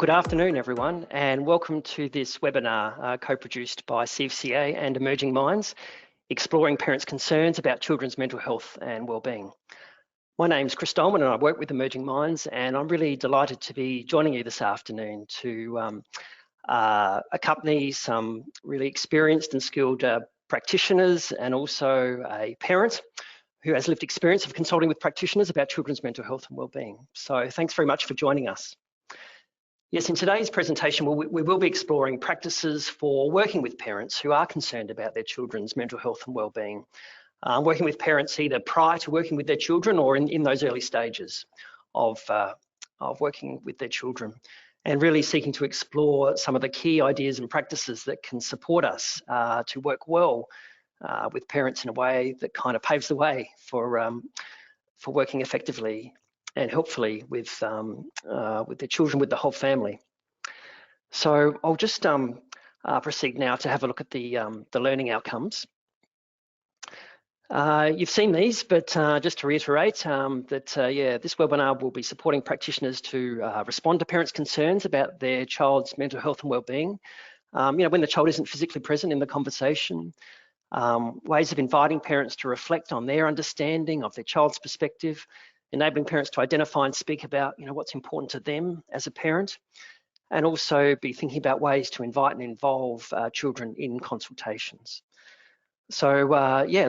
Good afternoon, everyone, and welcome to this webinar co-produced by CFCA and Emerging Minds, exploring parents' concerns about children's mental health and wellbeing. My name's Chris Dolman and I work with Emerging Minds, and I'm really delighted to be joining you this afternoon to accompany some really experienced and skilled practitioners and also a parent who has lived experience of consulting with practitioners about children's mental health and wellbeing. So thanks very much for joining us. Yes, in today's presentation, we will be exploring practices for working with parents who are concerned about their children's mental health and wellbeing, working with parents either prior to working with their children or in those early stages of working with their children, and really seeking to explore some of the key ideas and practices that can support us to work well with parents in a way that kind of paves the way for working effectively and helpfully with their children, with the whole family. So I'll just proceed now to have a look at the learning outcomes. You've seen these, but just to reiterate that this webinar will be supporting practitioners to respond to parents' concerns about their child's mental health and wellbeing. When the child isn't physically present in the conversation, ways of inviting parents to reflect on their understanding of their child's perspective, enabling parents to identify and speak about what's important to them as a parent, and also be thinking about ways to invite and involve children in consultations. So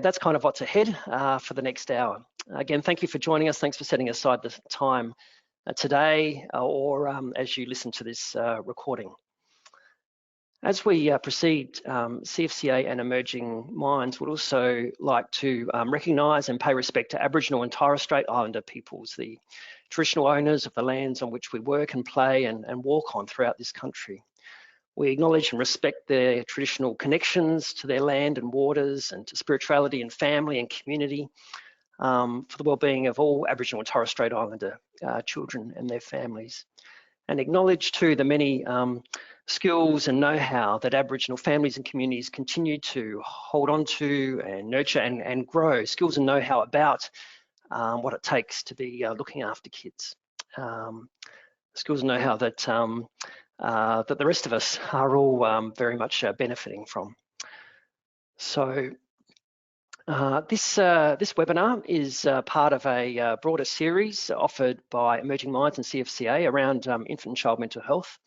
that's kind of what's ahead for the next hour. Again, thank you for joining us. Thanks for setting aside the time today or as you listen to this recording. As we proceed, CFCA and Emerging Minds would also like to recognise and pay respect to Aboriginal and Torres Strait Islander peoples, the traditional owners of the lands on which we work and play and walk on throughout this country. We acknowledge and respect their traditional connections to their land and waters and to spirituality and family and community for the wellbeing of all Aboriginal and Torres Strait Islander children and their families. And acknowledge too the many skills and know-how that Aboriginal families and communities continue to hold on to and nurture and grow, skills and know-how about what it takes to be looking after kids. Skills and know-how that the rest of us are all very much benefiting from. So this webinar is part of a broader series offered by Emerging Minds and CFCA around infant and child mental health.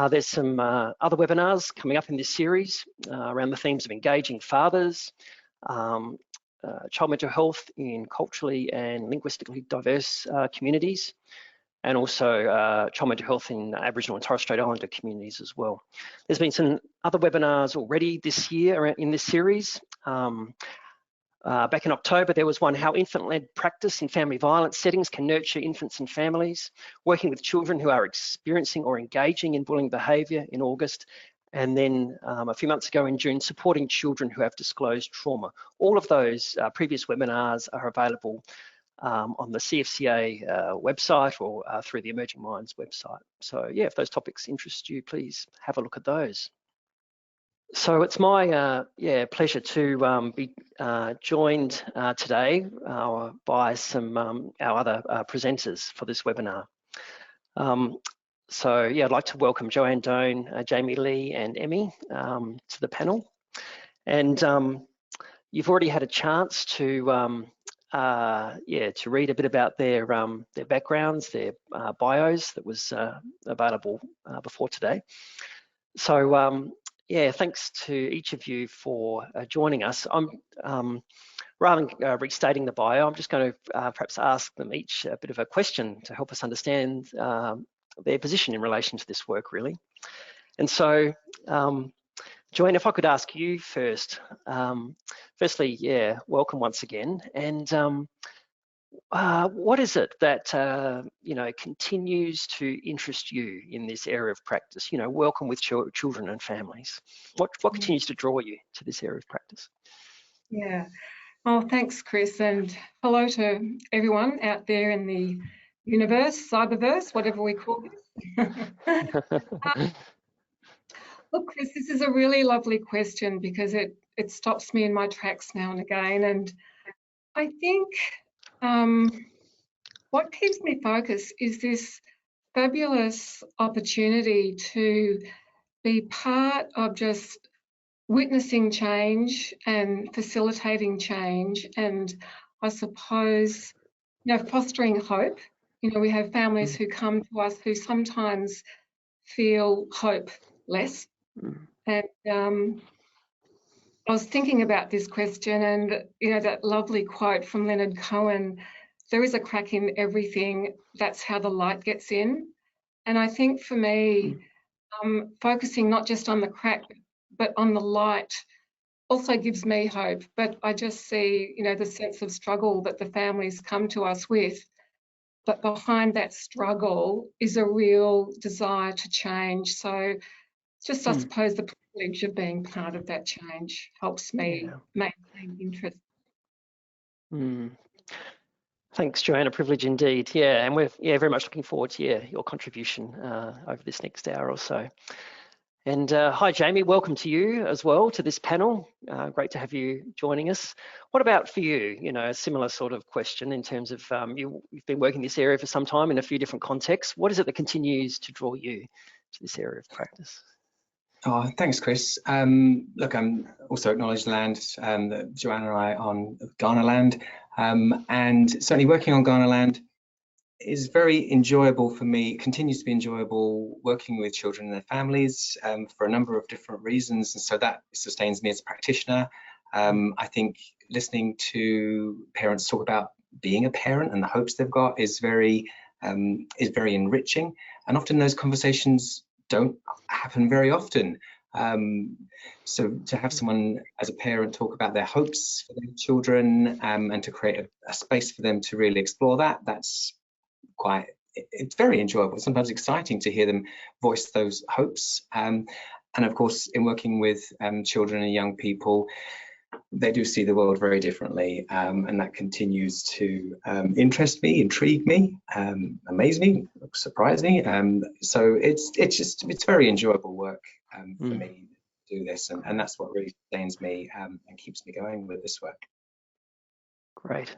There's some other webinars coming up in this series around the themes of engaging fathers, child mental health in culturally and linguistically diverse communities, and also child mental health in Aboriginal and Torres Strait Islander communities as well. There's been some other webinars already this year in this series. Back in October, there was one, How Infant-Led Practice in Family Violence Settings Can Nurture Infants and Families, working with children who are experiencing or engaging in bullying behaviour in August. And then a few months ago in June, Supporting Children Who Have Disclosed Trauma. All of those previous webinars are available on the CFCA website or through the Emerging Minds website. So yeah, if those topics interest you, please have a look at those. So it's my pleasure to be joined today by some our other presenters for this webinar. I'd like to welcome Joanne Doan, Jamie Lee and Emmy to the panel. And you've already had a chance to read a bit about their backgrounds, their bios that was available before today. So thanks to each of you for joining us. I'm rather than restating the bio, I'm just going to perhaps ask them each a bit of a question to help us understand their position in relation to this work, really. And so, Joanne, if I could ask you first. Firstly, welcome once again. And what is it that continues to interest you in this area of practice? Working with children and families. What continues to draw you to this area of practice? Yeah. Oh, thanks, Chris, and hello to everyone out there in the universe, cyberverse, whatever we call it. Look, Chris, this is a really lovely question because it stops me in my tracks now and again, and I think what keeps me focused is this fabulous opportunity to be part of just witnessing change and facilitating change, and I suppose, fostering hope. We have families who come to us who sometimes feel hopeless. And I was thinking about this question, and that lovely quote from Leonard Cohen, "There is a crack in everything, that's how the light gets in." And I think for me, focusing not just on the crack, but on the light also gives me hope. But I just see, the sense of struggle that the families come to us with. But behind that struggle is a real desire to change. So just, I suppose, the privilege of being part of that change helps me maintain interest. Thanks, Joanne. A privilege indeed. Yeah, and we're very much looking forward to your contribution over this next hour or so. And hi, Jamie. Welcome to you as well to this panel. Great to have you joining us. What about for you? A similar sort of question in terms of you've been working this area for some time in a few different contexts. What is it that continues to draw you to this area of practice? Oh, thanks, Chris. Look, I'm also acknowledged land that Joanna and I are on Kaurna land, and certainly working on Kaurna land is very enjoyable for me. It continues to be enjoyable working with children and their families for a number of different reasons, and so that sustains me as a practitioner. I think listening to parents talk about being a parent and the hopes they've got is very enriching, and often those conversations don't happen very often. So to have someone as a parent talk about their hopes for their children and to create a space for them to really explore it's very enjoyable. Sometimes exciting to hear them voice those hopes. And of course, in working with children and young people, they do see the world very differently, and that continues to interest me, intrigue me, amaze me, surprise me. So it's very enjoyable work for me to do this, and that's what really sustains me and keeps me going with this work. Great.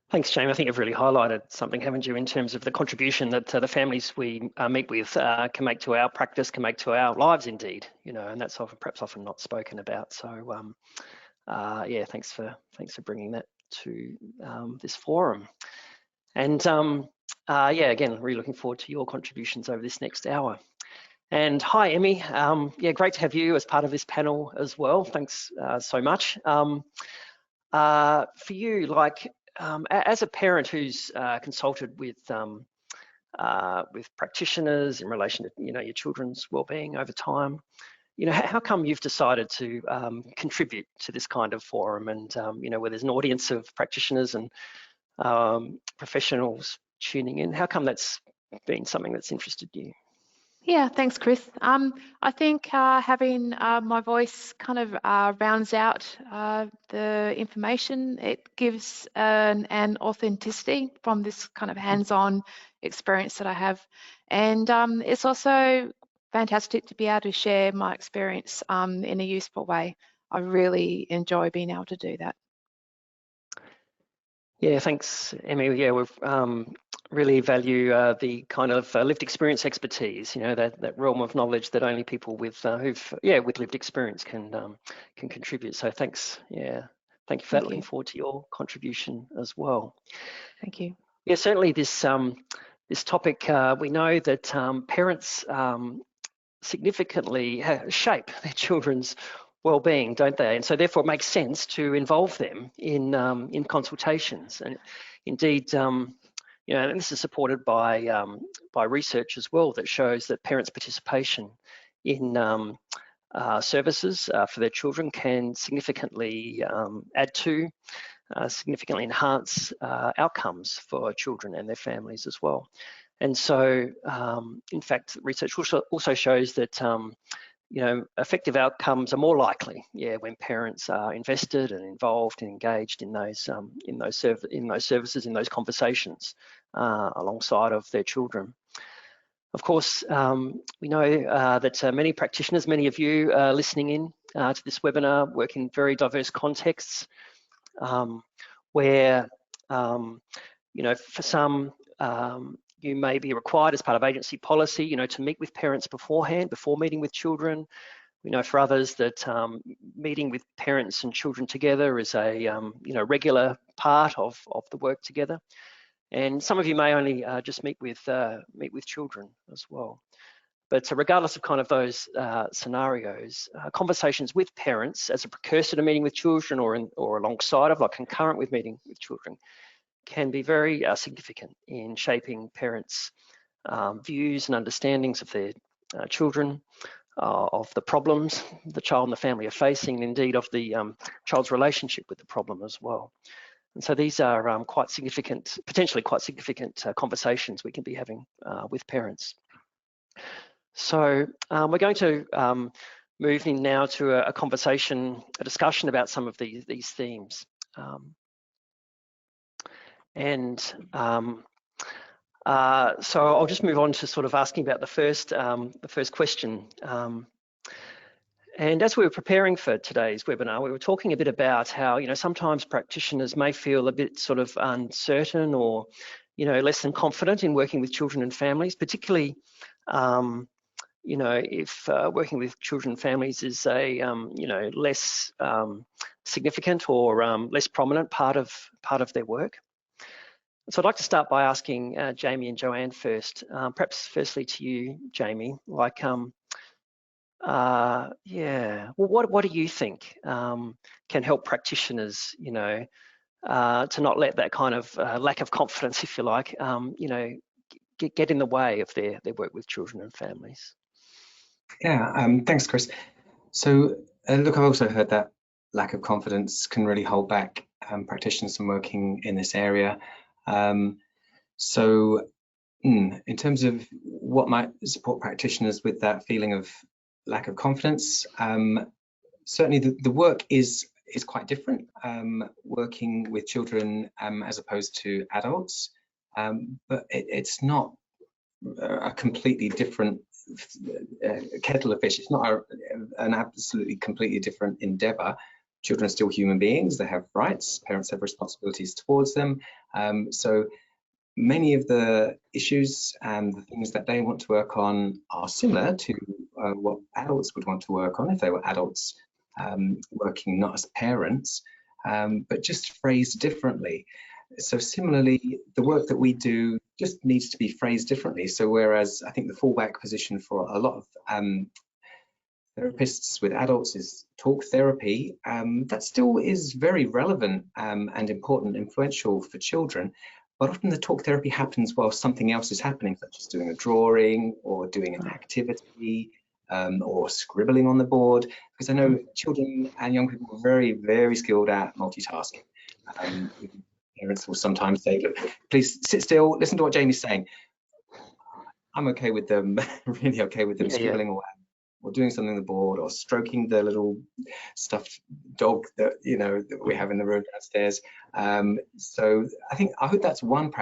Thanks, Jamie. I think you've really highlighted something, haven't you, in terms of the contribution that the families we meet with can make to our practice, can make to our lives indeed, and that's perhaps often not spoken about. So yeah, thanks for bringing that to this forum. And yeah, again, really looking forward to your contributions over this next hour. And hi, Emmy. Yeah, great to have you as part of this panel as well. Thanks so much. For you, as a parent who's consulted with practitioners in relation to your children's well-being over time, how come you've decided to contribute to this kind of forum, and where there's an audience of practitioners and professionals tuning in? How come that's been something that's interested you? Yeah, thanks, Chris. I think having my voice kind of rounds out the information. It gives an authenticity from this kind of hands-on experience that I have. And it's also fantastic to be able to share my experience in a useful way. I really enjoy being able to do that. Yeah, thanks, Emmy. Yeah, we've really value the kind of lived experience expertise, that realm of knowledge that only people with with lived experience can contribute. So thanks. Yeah, thank you for that. Looking forward to your contribution as well. Thank you. Yeah, certainly this this topic, we know that parents significantly shape their children's well-being, don't they? And so therefore it makes sense to involve them in consultations. And indeed, and this is supported by research as well that shows that parents' participation in services for their children can significantly add to, significantly enhance outcomes for children and their families as well. And so, in fact, research also shows that effective outcomes are more likely, when parents are invested and involved and engaged in those services, in those conversations alongside of their children. Of course, we know that many practitioners, many of you listening in to this webinar, work in very diverse contexts, where for some you may be required as part of agency policy, you know, to meet with parents beforehand, before meeting with children. We know for others that meeting with parents and children together is a you know, regular part of the work together. And some of you may only just meet with children as well. But regardless of kind of those scenarios, conversations with parents as a precursor to meeting with children or alongside of, like concurrent with meeting with children, can be very significant in shaping parents' views and understandings of their children, of the problems the child and the family are facing, and indeed of the child's relationship with the problem as well. And so these are quite significant, potentially quite significant conversations we can be having with parents. So we're going to move in now to a conversation, a discussion about some of these themes. So I'll just move on to sort of asking about the first question. And as we were preparing for today's webinar, we were talking a bit about how, you know, sometimes practitioners may feel a bit sort of uncertain or, you know, less than confident in working with children and families, particularly, you know, if working with children and families is a, you know, less significant or less prominent part of their work. So I'd like to start by asking Jamie and Joanne first. Perhaps firstly to you, Jamie, like, yeah, well, what do you think can help practitioners, you know, to not let that kind of lack of confidence, if you like, you know, get in the way of their work with children and families? Yeah, thanks, Chris. So look, I've also heard that lack of confidence can really hold back practitioners from working in this area. So in terms of what might support practitioners with that feeling of lack of confidence, certainly the work is quite different, working with children as opposed to adults, but it's not a completely different kettle of fish. It's not an absolutely completely different endeavor. Children are still human beings. They have rights. Parents have responsibilities towards them. So many of the issues and the things that they want to work on are similar to what adults would want to work on if they were adults working not as parents, but just phrased differently. So similarly, the work that we do just needs to be phrased differently. So whereas I think the fallback position for a lot of therapists with adults is talk therapy, that still is very relevant and important, influential for children. But often the talk therapy happens while something else is happening, such as doing a drawing or doing an activity or scribbling on the board. Because I know children and young people are very, very skilled at multitasking. Parents will sometimes say, look, please sit still, listen to what Jamie's saying. I'm okay with them, really okay with them scribbling away, or doing something on the board, or stroking the little stuffed dog that, you know, that we have in the room downstairs. So I hope that's one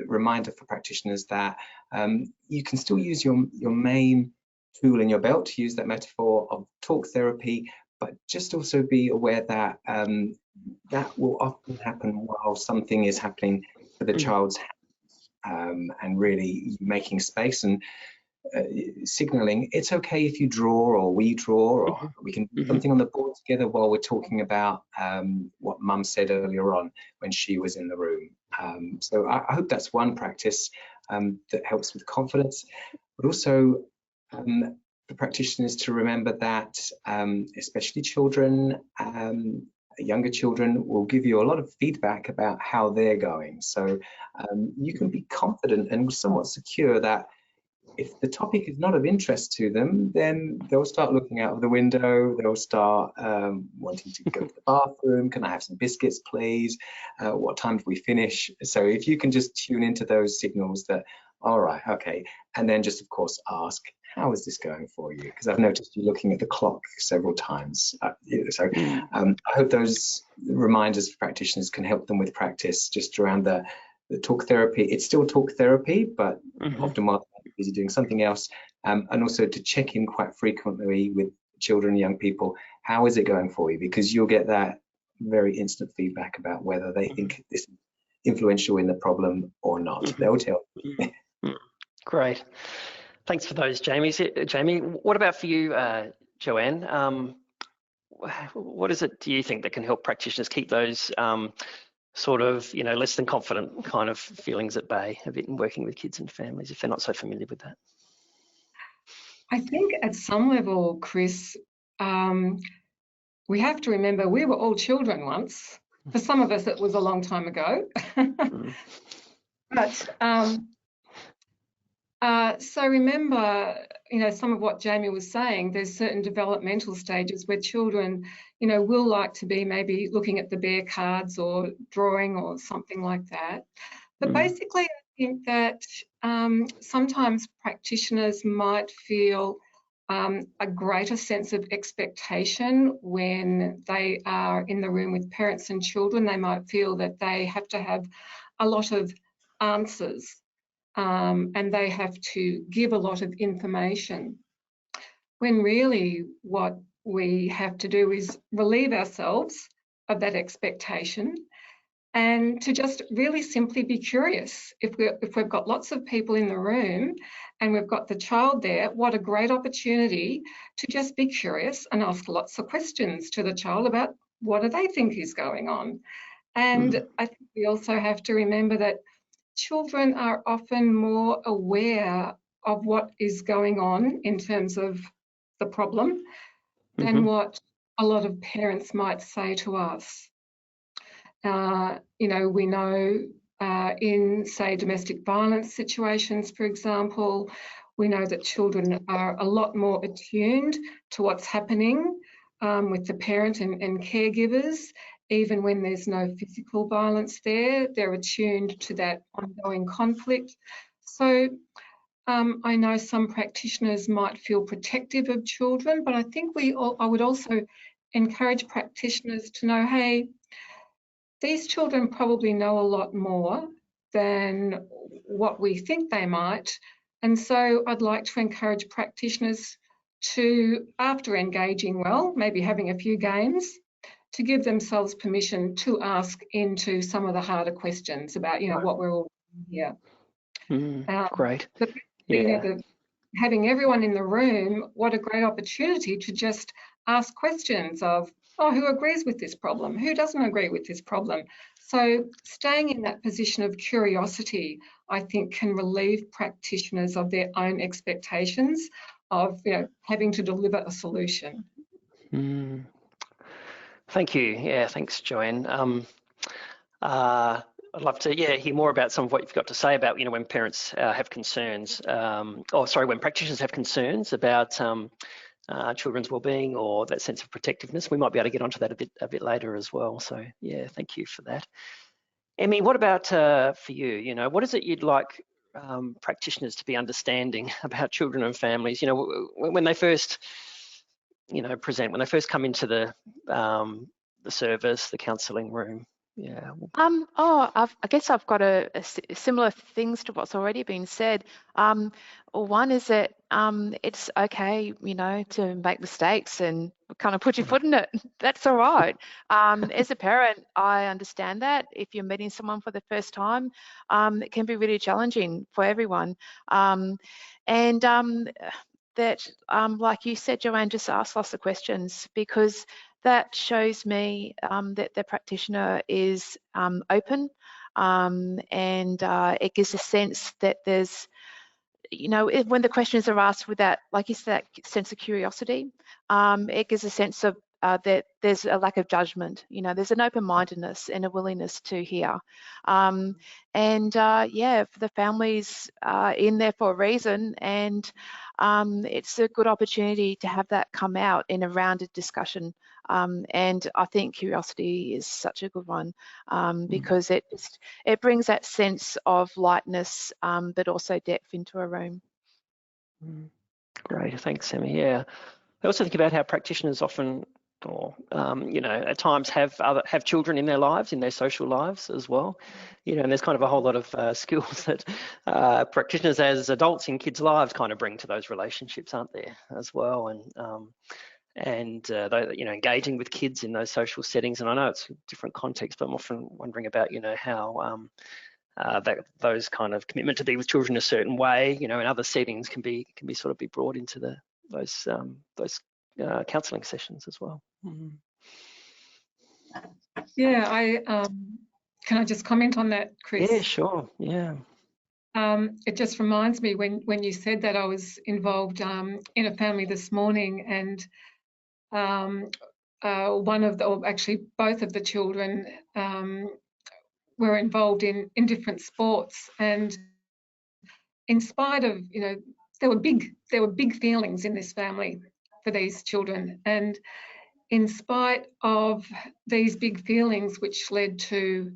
reminder for practitioners that you can still use your main tool in your belt, to use that metaphor of talk therapy, but just also be aware that that will often happen while something is happening for the child's hands, and really making space and signaling it's okay if you draw, or we draw, or we can do something on the board together while we're talking about what Mum said earlier on when she was in the room. So I hope that's one practice that helps with confidence, but also for practitioners to remember that especially children, younger children will give you a lot of feedback about how they're going. So you can be confident and somewhat secure that if the topic is not of interest to them, then they'll start looking out of the window. They'll start wanting to go to the bathroom. Can I have some biscuits, please? What time do we finish? So if you can just tune into those signals that, all right, okay. And then just, of course, ask, how is this going for you? Because I've noticed you looking at the clock several times. So I hope those reminders for practitioners can help them with practice just around the talk therapy. It's still talk therapy, but often while they're busy doing something else, and also to check in quite frequently with children and young people. How is it going for you? Because you'll get that very instant feedback about whether they think this is influential in the problem or not. They'll tell you. Great. Thanks for those, Jamie. What about for you, Joanne? What is it, do you think, that can help practitioners keep those sort of, less than confident kind of feelings at bay a bit in working with kids and families if they're not so familiar with that? I think at some level, Chris, we have to remember we were all children once. For some of us, it was a long time ago. But so remember, some of what Jamie was saying, there's certain developmental stages where children, will like to be maybe looking at the bare cards or drawing or something like that. But basically, I think that sometimes practitioners might feel a greater sense of expectation when they are in the room with parents and children. They might feel that they have to have a lot of answers and they have to give a lot of information, when really what we have to do is relieve ourselves of that expectation and to just really simply be curious. If we've got lots of people in the room and we've got the child there, what a great opportunity to just be curious and ask lots of questions to the child about what do they think is going on. And I think we also have to remember that children are often more aware of what is going on in terms of the problem than what a lot of parents might say to us. We know in, say, domestic violence situations, for example, we know that children are a lot more attuned to what's happening with the parent and caregivers. Even when there's no physical violence there, they're attuned to that ongoing conflict. So I know some practitioners might feel protective of children, but I think I would also encourage practitioners to know, hey, these children probably know a lot more than what we think they might. And so I'd like to encourage practitioners to, after engaging well, maybe having a few games, to give themselves permission to ask into some of the harder questions about, what we're all doing here. Great. Having everyone in the room, what a great opportunity to just ask questions of, who agrees with this problem? Who doesn't agree with this problem? So staying in that position of curiosity, I think, can relieve practitioners of their own expectations of, having to deliver a solution. Thank you. Yeah, thanks, Joanne. I'd love to, hear more about some of what you've got to say about, when parents have concerns, when practitioners have concerns about children's wellbeing or that sense of protectiveness. We might be able to get onto that a bit later as well. So, yeah, thank you for that. Emmy, what about for you? What is it you'd like practitioners to be understanding about children and families? When they first present, when they first come into the service, the counselling room. Yeah. I guess I've got a similar things to what's already been said. One is that it's okay, to make mistakes and kind of put your foot in it. That's all right. As a parent, I understand that. If you're meeting someone for the first time, it can be really challenging for everyone. That, like you said, Joanne, just ask lots of questions, because that shows me that the practitioner is open, and it gives a sense that there's, when the questions are asked with that, like you said, that sense of curiosity, it gives a sense of that there's a lack of judgment. There's an open-mindedness and a willingness to hear. For the families in there for a reason, and it's a good opportunity to have that come out in a rounded discussion. And I think curiosity is such a good one, because it brings that sense of lightness, but also depth into a room. Great, thanks, Emmy. Yeah, I also think about how practitioners often, at times have children in their lives, in their social lives as well. And there's kind of a whole lot of skills that practitioners as adults in kids' lives kind of bring to those relationships, aren't there, as well? And engaging with kids in those social settings. And I know it's a different context, but I'm often wondering about, how those kind of commitment to be with children a certain way, you know, in other settings can be sort of be brought into those counselling sessions as well. Mm-hmm. Yeah, can I just comment on that, Chris? Yeah, sure. Yeah. It just reminds me when you said that, I was involved in a family this morning, and actually both of the children were involved in different sports, and in spite of, you know, there were big feelings in this family for these children, and in spite of these big feelings, which led to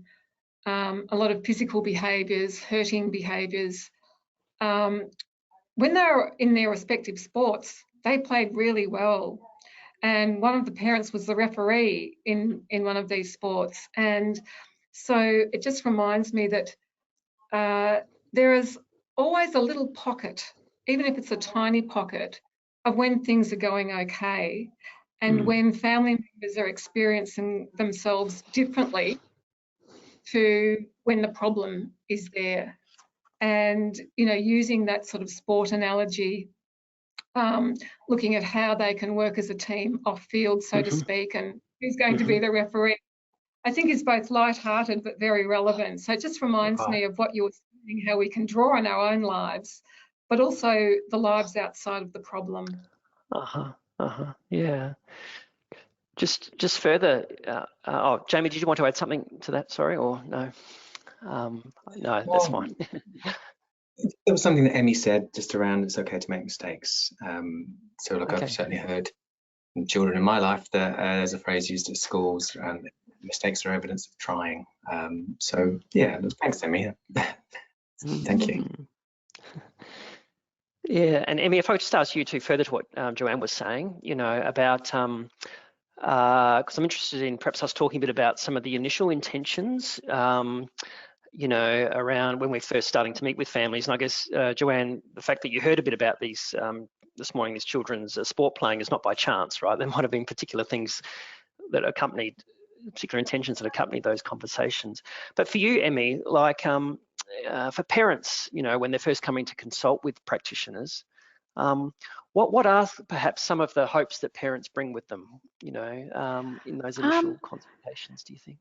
a lot of physical behaviours, hurting behaviours, when they were in their respective sports, they played really well. And one of the parents was the referee in one of these sports. And so it just reminds me that there is always a little pocket, even if it's a tiny pocket, of when things are going okay, and when family members are experiencing themselves differently to when the problem is there. And, you know, using that sort of sport analogy, looking at how they can work as a team off field, so to speak, and who's going to be the referee, I think is both light-hearted but very relevant. So it just reminds me of what you were saying, how we can draw on our own lives, but also the lives outside of the problem. Yeah. Just further, Jamie, did you want to add something to that? Sorry, or no? No, that's fine. There was something that Emmy said just around it's okay to make mistakes. So look, Okay. I've certainly heard from children in my life that there's a phrase used at schools around mistakes are evidence of trying. So yeah, thanks, Emmy. Thank you. Yeah, and Emmy, if I could just ask you to further to what Joanne was saying, you know, about because I'm interested in perhaps us talking a bit about some of the initial intentions, you know, around when we're first starting to meet with families. And I guess, Joanne, the fact that you heard a bit about these this morning, these children's sport playing is not by chance, right? There might have been particular things that accompanied, particular intentions that accompanied those conversations. But for you, Emmy, like for parents, you know, when they're first coming to consult with practitioners, what are perhaps some of the hopes that parents bring with them, you know, in those initial consultations, do you think?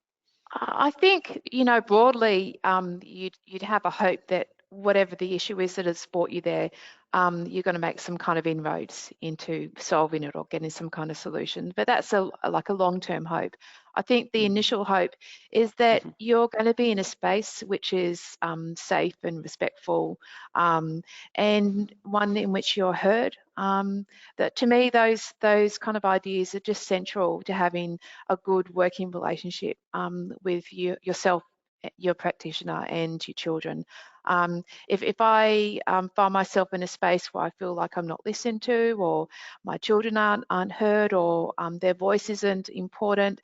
I think, you know, broadly, you'd have a hope that whatever the issue is that has brought you there, you're going to make some kind of inroads into solving it or getting some kind of solution. But that's like a long-term hope. I think the initial hope is that you're going to be in a space which is safe and respectful, and one in which you're heard. That to me, those kind of ideas are just central to having a good working relationship with yourself, your practitioner, and your children. If I find myself in a space where I feel like I'm not listened to, or my children aren't heard, or their voice isn't important,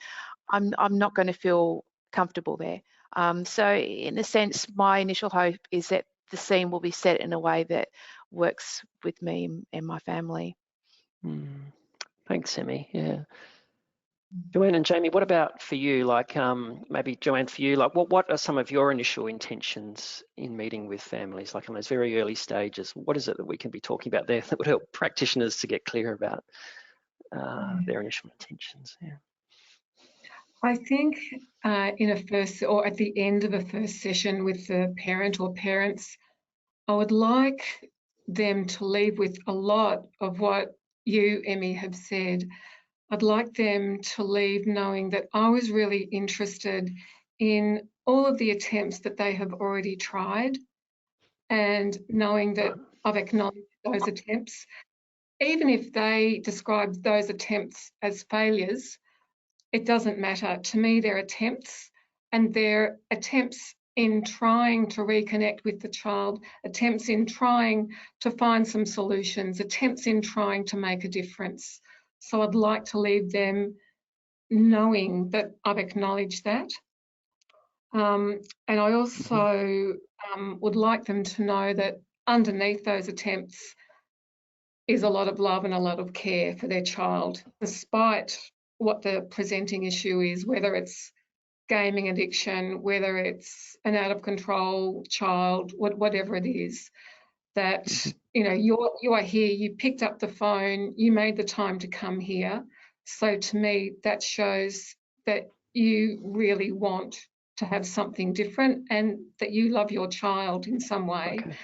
I'm not going to feel comfortable there. So in a sense, my initial hope is that the scene will be set in a way that works with me and my family. Thanks, Emmy. Yeah. Joanne and Jamie, what about for you? Like maybe Joanne, for you, like what are some of your initial intentions in meeting with families, like in those very early stages? What is it that we can be talking about there that would help practitioners to get clear about their initial intentions? Yeah. I think in a first or at the end of a first session with the parent or parents, I would like them to leave with a lot of what you, Emmy, have said. I'd like them to leave knowing that I was really interested in all of the attempts that they have already tried, and knowing that I've acknowledged those attempts. Even if they describe those attempts as failures, it doesn't matter. To me, they're attempts, and they're attempts in trying to reconnect with the child, attempts in trying to find some solutions, attempts in trying to make a difference. So I'd like to leave them knowing that I've acknowledged that. And I also would like them to know that underneath those attempts is a lot of love and a lot of care for their child, despite what the presenting issue is, whether it's gaming addiction, whether it's an out of control child, whatever it is, that, you know, you are here, you picked up the phone, you made the time to come here. So to me, that shows that you really want to have something different and that you love your child in some way. Okay.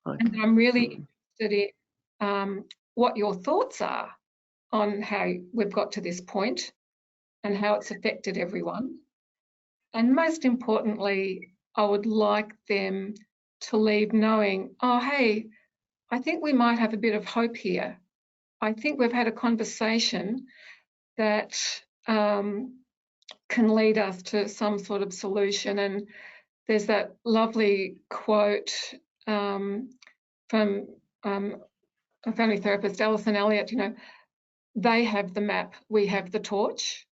And I'm really interested in what your thoughts are on how we've got to this point and how it's affected everyone. And most importantly, I would like them to leave knowing, oh, hey, I think we might have a bit of hope here. I think we've had a conversation that can lead us to some sort of solution. And there's that lovely quote from a family therapist, Alison Elliott, you know, they have the map, we have the torch.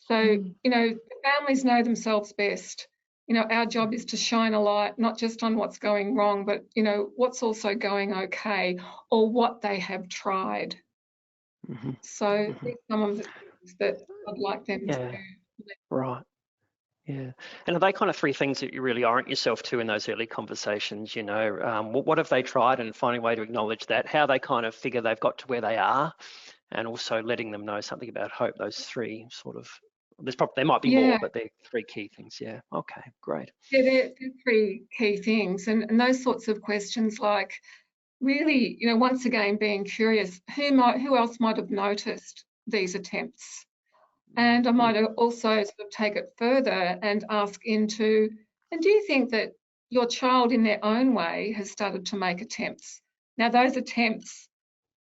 So, you know, families know themselves best. You know, our job is to shine a light, not just on what's going wrong, but, you know, what's also going okay or what they have tried. So these are some of the things that I'd like them to do. Right. Yeah. And are they kind of three things that you really orient yourself to in those early conversations? You know, what have they tried, and finding a way to acknowledge that, how they kind of figure they've got to where they are, and also letting them know something about hope. Those three sort of, there might be more, but they're three key things. Yeah. Okay, great. Yeah, they're three key things. And those sorts of questions, like, really, you know, once again, being curious, who else might have noticed these attempts? And I might also sort of take it further and ask into, and do you think that your child in their own way has started to make attempts? Now, those attempts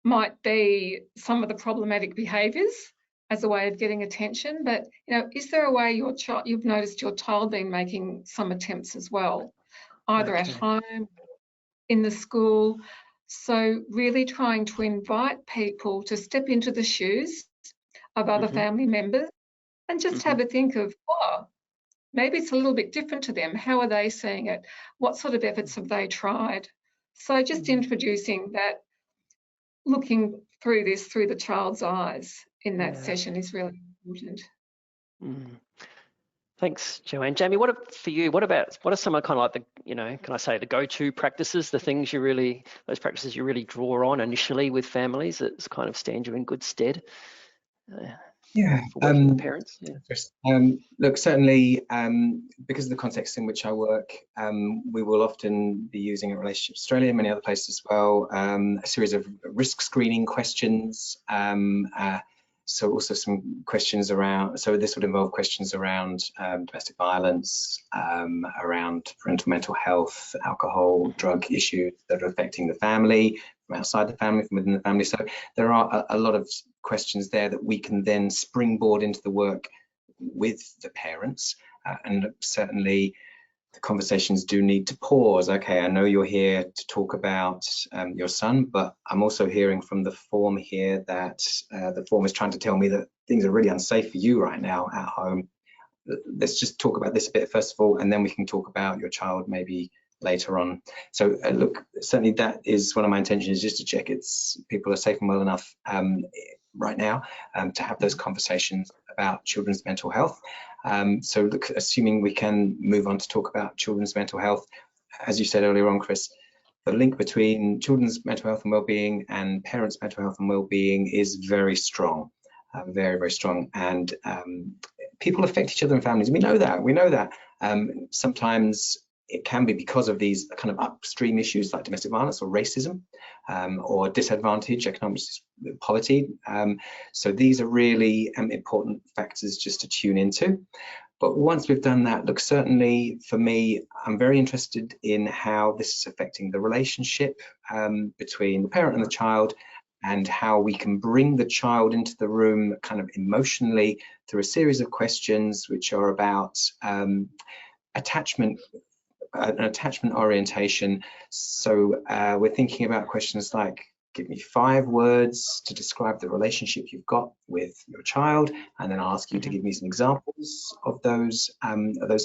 might be some of the problematic behaviours as a way of getting attention, but, you know, is there a way you've noticed your child been making some attempts as well, either at home, in the school? So really trying to invite people to step into the shoes of other family members and just have a think of, oh, maybe it's a little bit different to them. How are they seeing it? What sort of efforts have they tried? So just introducing that, looking through this through the child's eyes in that session is really important. Thanks, Joanne. Jamie, what are some of kind of like the, you know, can I say the go-to practices, the things those practices you really draw on initially with families that kind of stand you in good stead? For working with parents. Look, certainly, because of the context in which I work, we will often be using at Relationship Australia and many other places as well, a series of risk screening questions. So also some questions around, so this would involve questions around domestic violence, around parental mental health, alcohol, drug issues that are affecting the family, from outside the family, from within the family. So there are a lot of questions there that we can then springboard into the work with the parents. And certainly the conversations do need to pause. Okay, I know you're here to talk about your son, but I'm also hearing from the form here that the form is trying to tell me that things are really unsafe for you right now at home. Let's just talk about this a bit first of all, and then we can talk about your child maybe later on. So look, certainly that is one of my intentions, just to check people are safe and well enough right now to have those conversations about children's mental health. So look, assuming we can move on to talk about children's mental health, as you said earlier on, Chris, the link between children's mental health and well-being and parents' mental health and well-being is very strong, very, very strong. And people affect each other in families. We know that. Sometimes it can be because of these kind of upstream issues like domestic violence or racism or disadvantage, economic poverty. So these are really important factors just to tune into. But once we've done that, look, certainly for me, I'm very interested in how this is affecting the relationship between the parent and the child, and how we can bring the child into the room kind of emotionally through a series of questions which are about attachment, an attachment orientation. So we're thinking about questions like, give me 5 words to describe the relationship you've got with your child, and then I'll ask you to give me some examples of those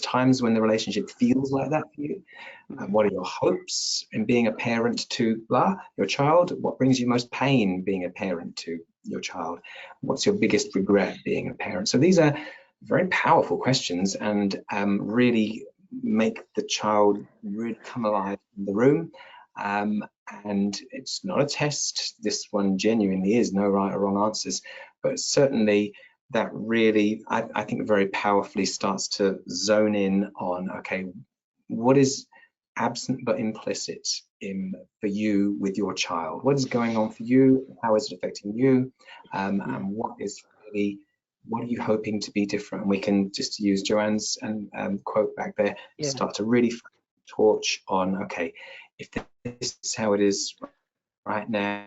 times when the relationship feels like that for you. What are your hopes in being a parent to your child? What brings you most pain being a parent to your child? What's your biggest regret being a parent? So these are very powerful questions, and really make the child really come alive in the room. And it's not a test. This one genuinely is no right or wrong answers, but certainly that really, I think, very powerfully starts to zone in on, okay, what is absent but implicit for you with your child? What is going on for you? How is it affecting you? And what are you hoping to be different? And we can just use Joanne's quote back there, start to really torch on, okay, if this is how it is right now,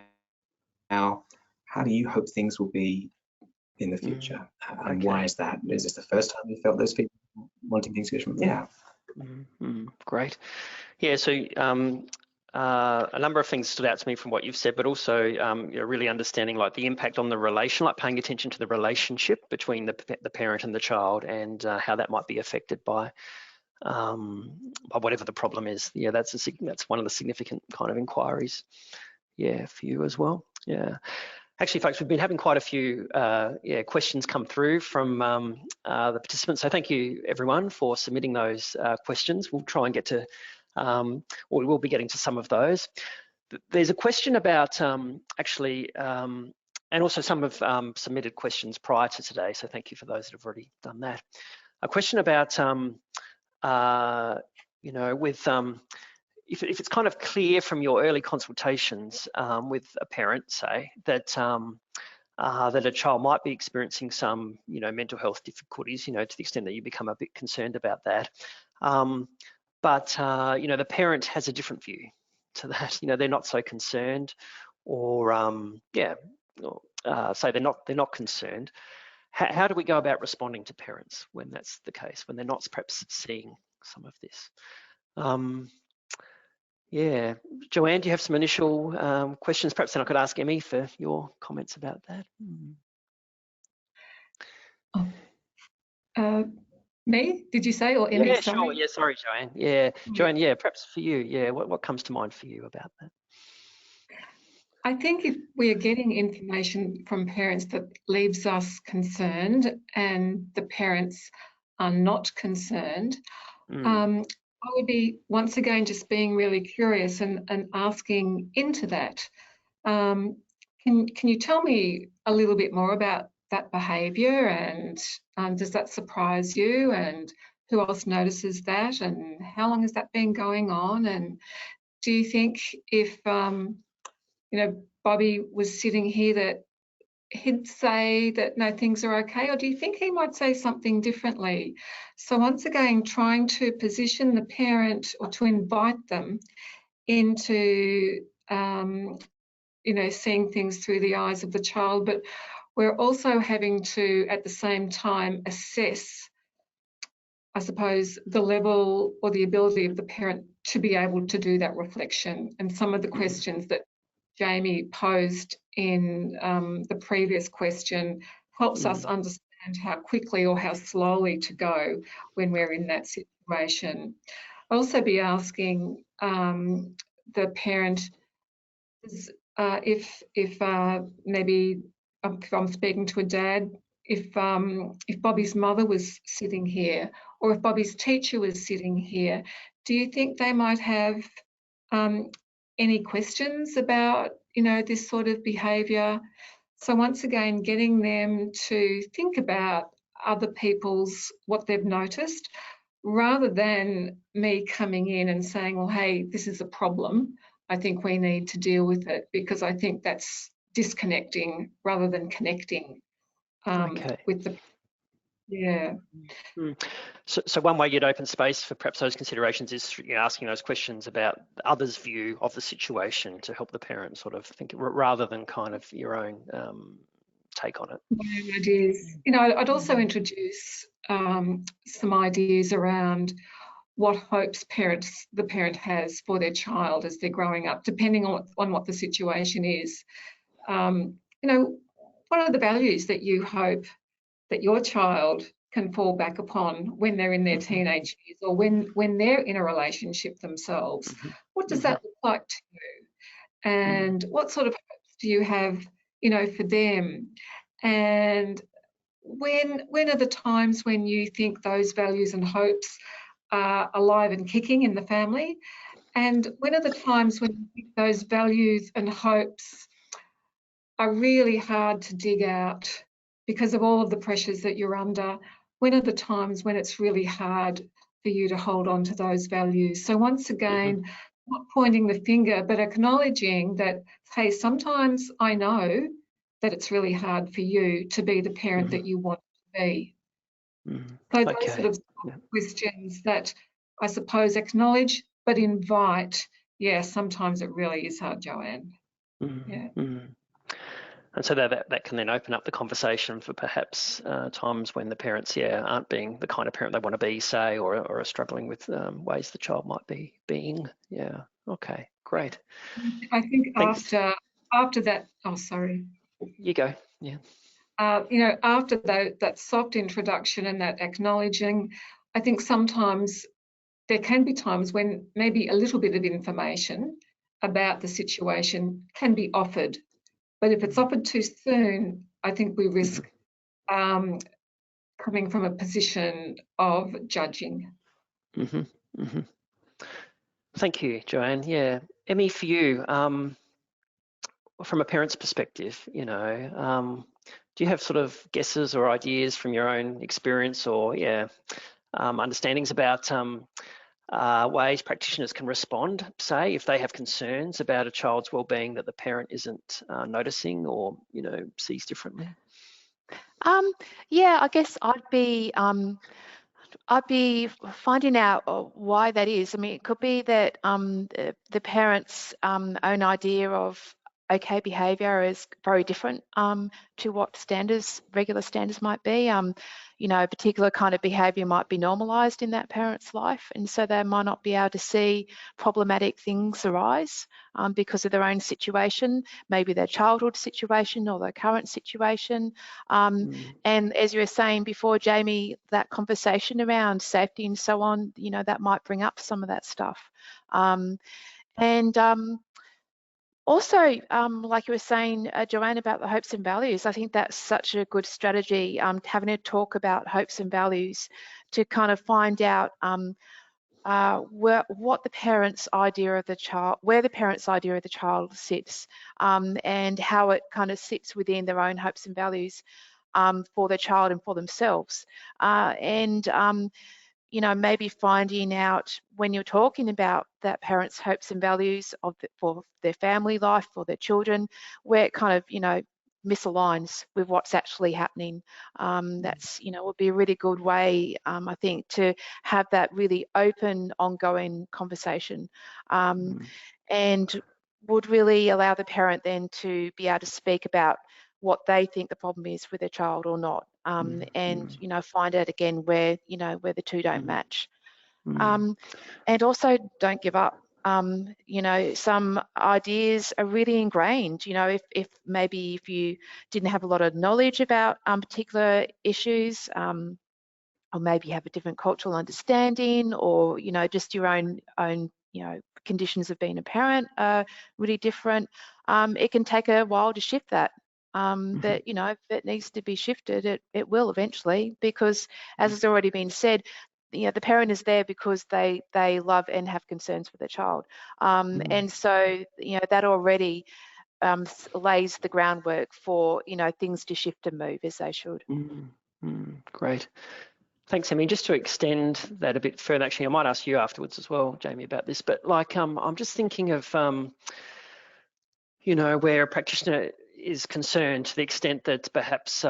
how do you hope things will be in the future? And why is that? Is this the first time you felt those people wanting things different? Yeah. Great. Yeah, so a number of things stood out to me from what you've said, but also really understanding like the impact on the relation, like paying attention to the relationship between the parent and the child, and how that might be affected by whatever the problem is. Yeah, that's one of the significant kind of inquiries. Yeah, for you as well. Yeah. Actually, folks, we've been having quite a few questions come through from the participants. So thank you, everyone, for submitting those questions. We'll try and get to, or we will be getting to some of those. There's a question about and also some have submitted questions prior to today. So thank you for those that have already done that. A question about, if it's kind of clear from your early consultations with a parent, say, that that a child might be experiencing some, mental health difficulties, to the extent that you become a bit concerned about that. But the parent has a different view to that. They're not so concerned, or say they're not concerned. How do we go about responding to parents when that's the case, when they're not perhaps seeing some of this? Yeah, Joanne, do you have some initial questions? Perhaps then I could ask Emmy for your comments about that. Me? Did you say, or Emmy? Yeah, sure. Yeah, sorry, Joanne. Yeah, Joanne. Yeah, perhaps for you. Yeah, what comes to mind for you about that? I think if we are getting information from parents that leaves us concerned, and the parents are not concerned, I would be once again just being really curious and asking into that. Can you tell me a little bit more about that behaviour, and does that surprise you, and who else notices that, and how long has that been going on? And do you think if Bobby was sitting here that he'd say that no, things are okay, or do you think he might say something differently? So once again, trying to position the parent, or to invite them into seeing things through the eyes of the child, but we're also having to at the same time assess, I suppose, the level or the ability of the parent to be able to do that reflection. And some of the questions that Jamie posed in the previous question helps us understand how quickly or how slowly to go when we're in that situation. I'll also be asking the parent if maybe if I'm speaking to a dad, if Bobby's mother was sitting here, or if Bobby's teacher was sitting here, do you think they might have any questions about, this sort of behaviour? So once again, getting them to think about other people's, what they've noticed, rather than me coming in and saying, well, hey, this is a problem, I think we need to deal with it, because I think that's disconnecting rather than connecting with the. Yeah. So one way you'd open space for perhaps those considerations is asking those questions about others' view of the situation to help the parent sort of think, rather than kind of your own take on it. My ideas. I'd also introduce some ideas around what hopes the parent has for their child as they're growing up, depending on what the situation is. What are the values that you hope that your child can fall back upon when they're in their teenage years, or when they're in a relationship themselves? What does that look like to you? And what sort of hopes do you have, for them? And when are the times when you think those values and hopes are alive and kicking in the family? And when are the times when you think those values and hopes are really hard to dig out because of all of the pressures that you're under? When are the times when it's really hard for you to hold on to those values? So once again, not pointing the finger, but acknowledging that, hey, sometimes I know that it's really hard for you to be the parent that you want to be. So those sort of questions that I suppose acknowledge but invite. Yeah, sometimes it really is hard, Joanne. Yeah. And so that can then open up the conversation for perhaps times when the parents, aren't being the kind of parent they want to be, say, or are struggling with ways the child might be being. Yeah. Okay. Great. I think after that. Oh, sorry. You go. Yeah. After that soft introduction and that acknowledging, I think sometimes there can be times when maybe a little bit of information about the situation can be offered. But if it's offered too soon, I think we risk coming from a position of judging. Thank you, Joanne. Yeah. Emmy, for you, from a parent's perspective, do you have sort of guesses or ideas from your own experience or, understandings about ways practitioners can respond, say, if they have concerns about a child's well-being that the parent isn't noticing or, sees differently? Yeah, I guess I'd be finding out why that is. I mean, it could be that the parent's own idea of okay behaviour is very different to what regular standards might be. A particular kind of behaviour might be normalised in that parent's life, and so they might not be able to see problematic things arise because of their own situation, maybe their childhood situation or their current situation. And as you were saying before, Jamie, that conversation around safety and so on, that might bring up some of that stuff. Also, like you were saying, Joanne, about the hopes and values, I think that's such a good strategy, having a talk about hopes and values to kind of find out what the parent's idea of the child, where the parent's idea of the child sits, and how it kind of sits within their own hopes and values for their child and for themselves. Maybe finding out when you're talking about that parent's hopes and values for their family life, for their children, where it kind of, misaligns with what's actually happening. That's, would be a really good way, I think, to have that really open, ongoing conversation, and would really allow the parent then to be able to speak about what they think the problem is with their child or not, and find out again where the two don't match, and also don't give up. Some ideas are really ingrained. If maybe if you didn't have a lot of knowledge about particular issues, or maybe you have a different cultural understanding, or just your own conditions of being a parent are really different, it can take a while to shift that. But if it needs to be shifted, it will eventually, because as has already been said, the parent is there because they love and have concerns for their child, and so that already lays the groundwork for things to shift and move as they should. Great. Thanks, Emmy. Just to extend that a bit further, actually, I might ask you afterwards as well, Jamie, about this, but I'm just thinking of where a practitioner is concerned to the extent that perhaps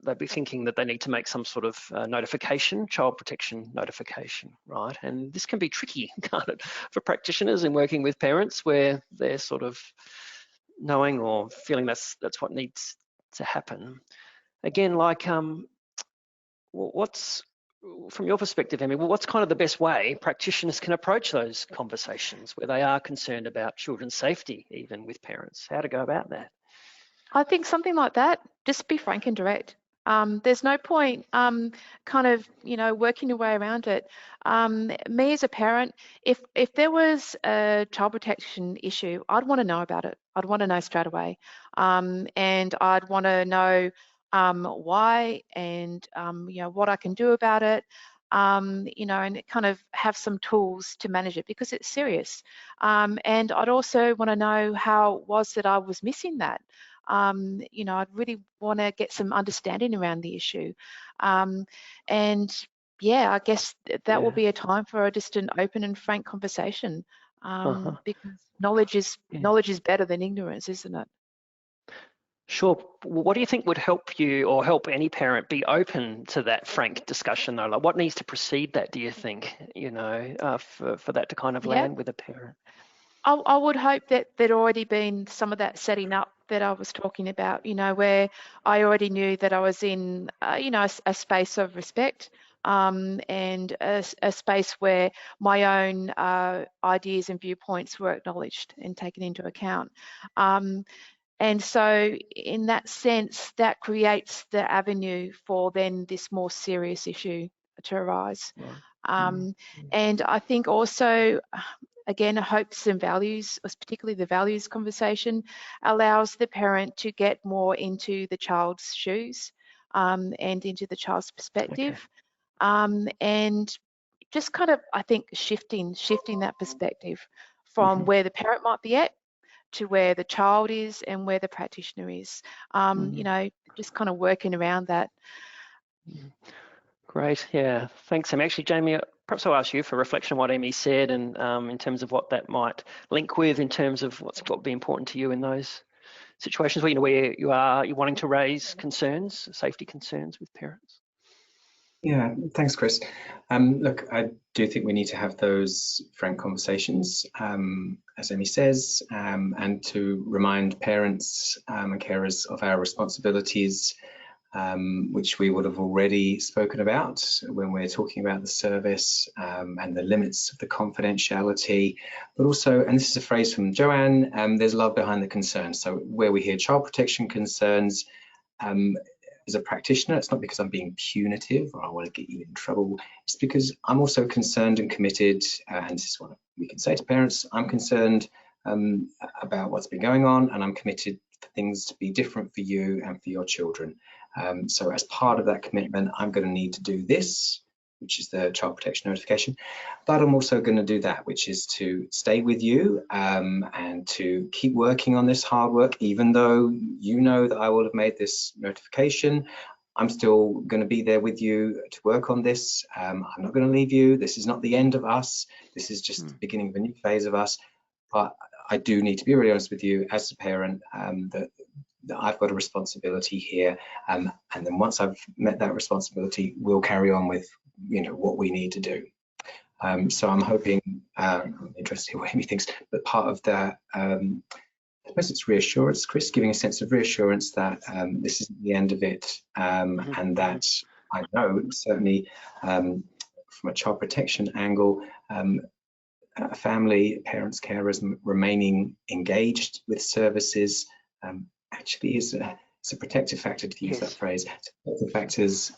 they'd be thinking that they need to make some sort of notification, child protection notification, right? And this can be tricky, can't it, for practitioners in working with parents where they're sort of knowing or feeling that's what needs to happen. Again, what's, from your perspective, Emmy, what's kind of the best way practitioners can approach those conversations where they are concerned about children's safety, even with parents? How to go about that? I think something like that, just be frank and direct. There's no point kind of, working your way around it. Me as a parent, if there was a child protection issue, I'd want to know about it. I'd want to know straight away. And I'd want to know why and, what I can do about it. And kind of have some tools to manage it because it's serious. And I'd also want to know how it was that I was missing that. I'd really want to get some understanding around the issue. And yeah, I guess that will be a time for just an open and frank conversation, because knowledge is better than ignorance, isn't it? Sure. What do you think would help you or help any parent be open to that frank discussion though? Like what needs to precede that, do you think, for that to kind of land with a parent? I would hope that there'd already been some of that setting up that I was talking about, where I already knew that I was in, a space of respect, and a space where my own ideas and viewpoints were acknowledged and taken into account. And so in that sense, that creates the avenue for then this more serious issue to arise. And I think also, again, hopes and values, particularly the values conversation, allows the parent to get more into the child's shoes and into the child's perspective. And just kind of, I think, shifting that perspective from where the parent might be at to where the child is and where the practitioner is, just kind of working around that. Great, yeah, thanks, Amy. Actually, Jamie, perhaps I'll ask you for reflection on what Amy said and in terms of what that might link with in terms of what's got to be important to you in those situations where you're wanting to raise concerns, safety concerns with parents. Yeah, thanks, Chris. Look, I do think we need to have those frank conversations, as Amy says, and to remind parents and carers of our responsibilities, which we would have already spoken about when we're talking about the service and the limits of the confidentiality, but also, and this is a phrase from Joanne, there's love behind the concern. So where we hear child protection concerns, as a practitioner, it's not because I'm being punitive or I want to get you in trouble. It's because I'm also concerned and committed, and this is what we can say to parents, I'm concerned about what's been going on, and I'm committed for things to be different for you and for your children. So as part of that commitment, I'm going to need to do this, which is the child protection notification, but I'm also going to do that, which is to stay with you and to keep working on this hard work, even though you know that I will have made this notification. I'm still going to be there with you to work on this. I'm not going to leave you. This is not the end of us. This is just the beginning of a new phase of us. But I do need to be really honest with you as a parent that I've got a responsibility here, and then once I've met that responsibility, we'll carry on with what we need to do. So I'm hoping, I'm interested in what Amy thinks, but part of that, I suppose it's reassurance, Chris, giving a sense of reassurance that this isn't the end of it, and that I know certainly from a child protection angle, family, parents, carers remaining engaged with services actually is it's a protective factor, to use that phrase. Protective factors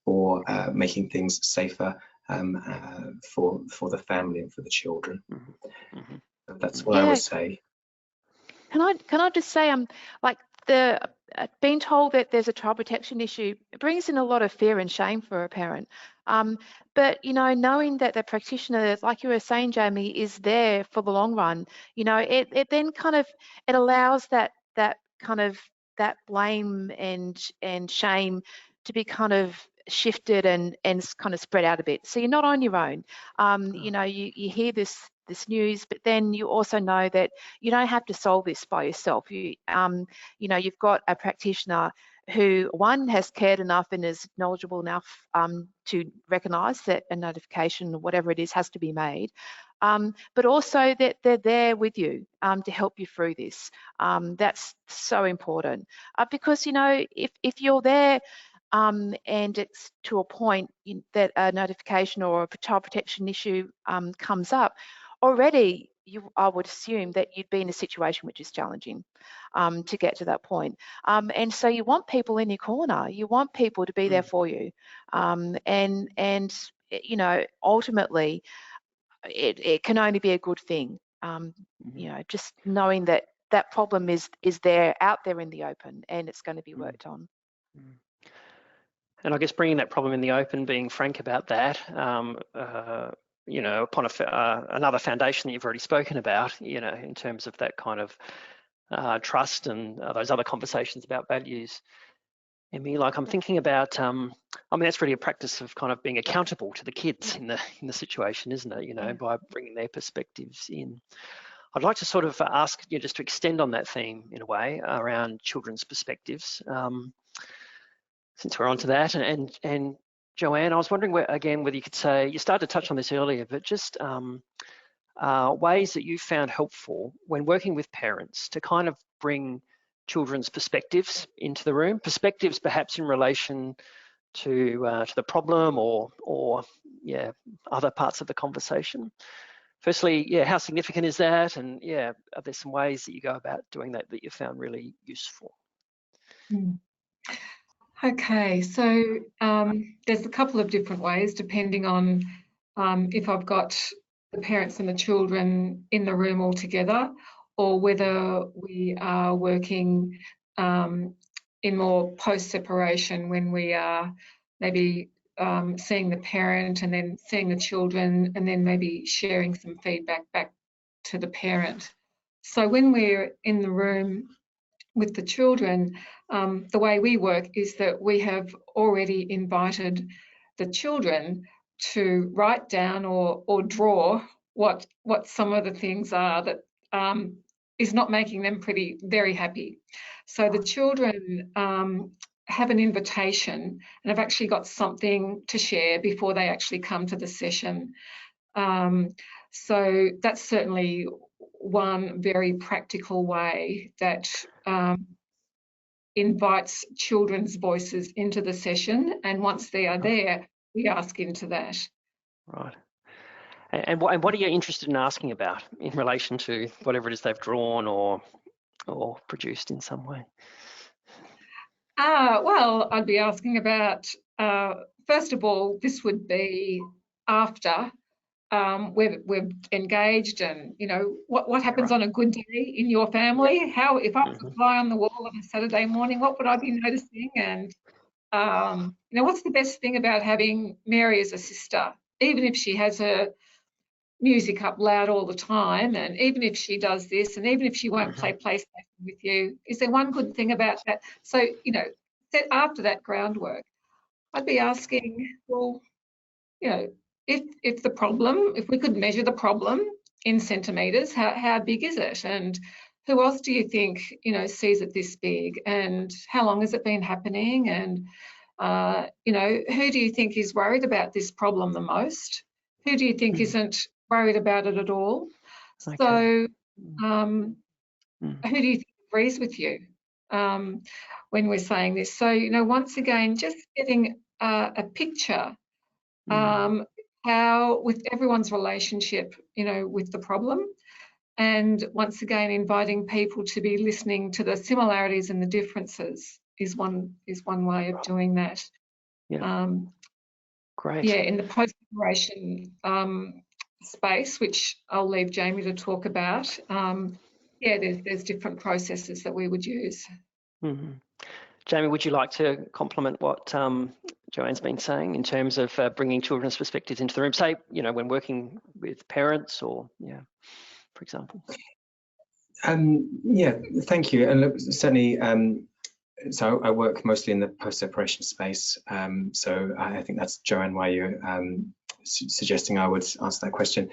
for making things safer for the family and for the children. That's what I would say. Can I just say, like being told that there's a child protection issue, it brings in a lot of fear and shame for a parent. But knowing that the practitioner, like you were saying, Jamie, is there for the long run, it then kind of it allows that kind of that blame and shame to be kind of shifted and kind of spread out a bit. So you're not on your own. You hear this news, but then you also know that you don't have to solve this by yourself. You've got a practitioner who, one, has cared enough and is knowledgeable enough to recognise that a notification or whatever it is has to be made, but also that they're there with you to help you through this. That's so important because if you're there and it's to a point that a notification or a child protection issue comes up, already I would assume that you'd be in a situation which is challenging to get to that point. And so you want people in your corner. You want people to be there for you. And you know, ultimately, it can only be a good thing. You know, just knowing that that problem is there, out there in the open, and it's going to be worked on. And I guess bringing that problem in the open, being frank about that, you know, upon another foundation that you've already spoken about, you know, in terms of that kind of trust and those other conversations about values. Emmy, like I'm thinking about, I mean, that's really a practice of kind of being accountable to the kids in the situation, isn't it? You know, by bringing their perspectives in. I'd like to sort of ask you just to extend on that theme in a way around children's perspectives. Since we're onto that, and Joanne, I was wondering whether you could say, you started to touch on this earlier, but just ways that you found helpful when working with parents to kind of bring children's perspectives into the room, perspectives perhaps in relation to the problem or yeah, other parts of the conversation. Firstly, yeah, how significant is that? And yeah, are there some ways that you go about doing that you found really useful? Okay, so there's a couple of different ways depending on if I've got the parents and the children in the room all together, or whether we are working in more post-separation when we are maybe seeing the parent and then seeing the children and then maybe sharing some feedback back to the parent. So when we're in the room with the children, the way we work is that we have already invited the children to write down or draw what some of the things are that is not making them very happy. So the children have an invitation and have actually got something to share before they actually come to the session. So that's certainly one very practical way that invites children's voices into the session, and once they are there, we ask into that. Right. And what are you interested in asking about in relation to whatever it is they've drawn or produced in some way? Well, I'd be asking about, first of all, this would be after we've engaged, and you know what happens on a good day in your family. How, if I was a fly on the wall on a Saturday morning, what would I be noticing? And you know, what's the best thing about having Mary as a sister, even if she has her music up loud all the time, and even if she does this, and even if she won't play PlayStation with you, is there one good thing about that? So you know, after that groundwork, I'd be asking, well, you know, if the problem, if we could measure the problem in centimetres, how big is it? And who else do you think, you know, sees it this big? And how long has it been happening? And, you know, who do you think is worried about this problem the most? Who do you think isn't worried about it at all? Okay. So who do you think agrees with you when we're saying this? So, you know, once again, just getting a picture how with everyone's relationship, you know, with the problem, and once again inviting people to be listening to the similarities and the differences is one way of doing that. Yeah. Great. Yeah, in the post-separation space, which I'll leave Jamie to talk about. Yeah, there's different processes that we would use. Jamie, would you like to complement what Joanne's been saying in terms of bringing children's perspectives into the room, say, you know, when working with parents or, yeah, for example? Yeah, thank you. And look, certainly, so I work mostly in the post-separation space. So I think that's, Joanne, why you're suggesting I would answer that question.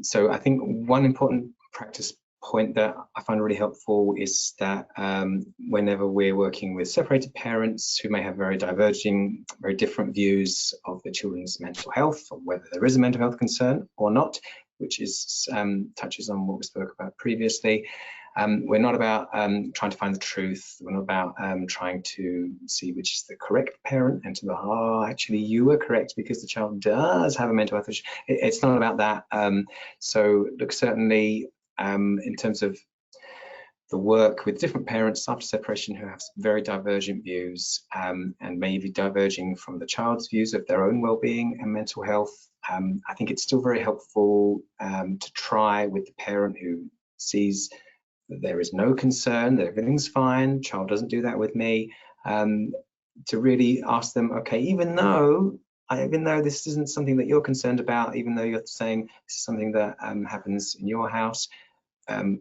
So I think one important practice point that I find really helpful is that whenever we're working with separated parents who may have very diverging, very different views of the children's mental health, or whether there is a mental health concern or not, which is touches on what we spoke about previously, We're not about trying to find the truth. We're not about trying to see which is the correct parent and to go, oh, actually you were correct because the child does have a mental health issue. It's not about that. So look, certainly in terms of the work with different parents after separation who have very divergent views and maybe diverging from the child's views of their own well-being and mental health, I think it's still very helpful to try with the parent who sees that there is no concern, that everything's fine, child doesn't do that with me, to really ask them, okay, even though this isn't something that you're concerned about, even though you're saying this is something that happens in your house,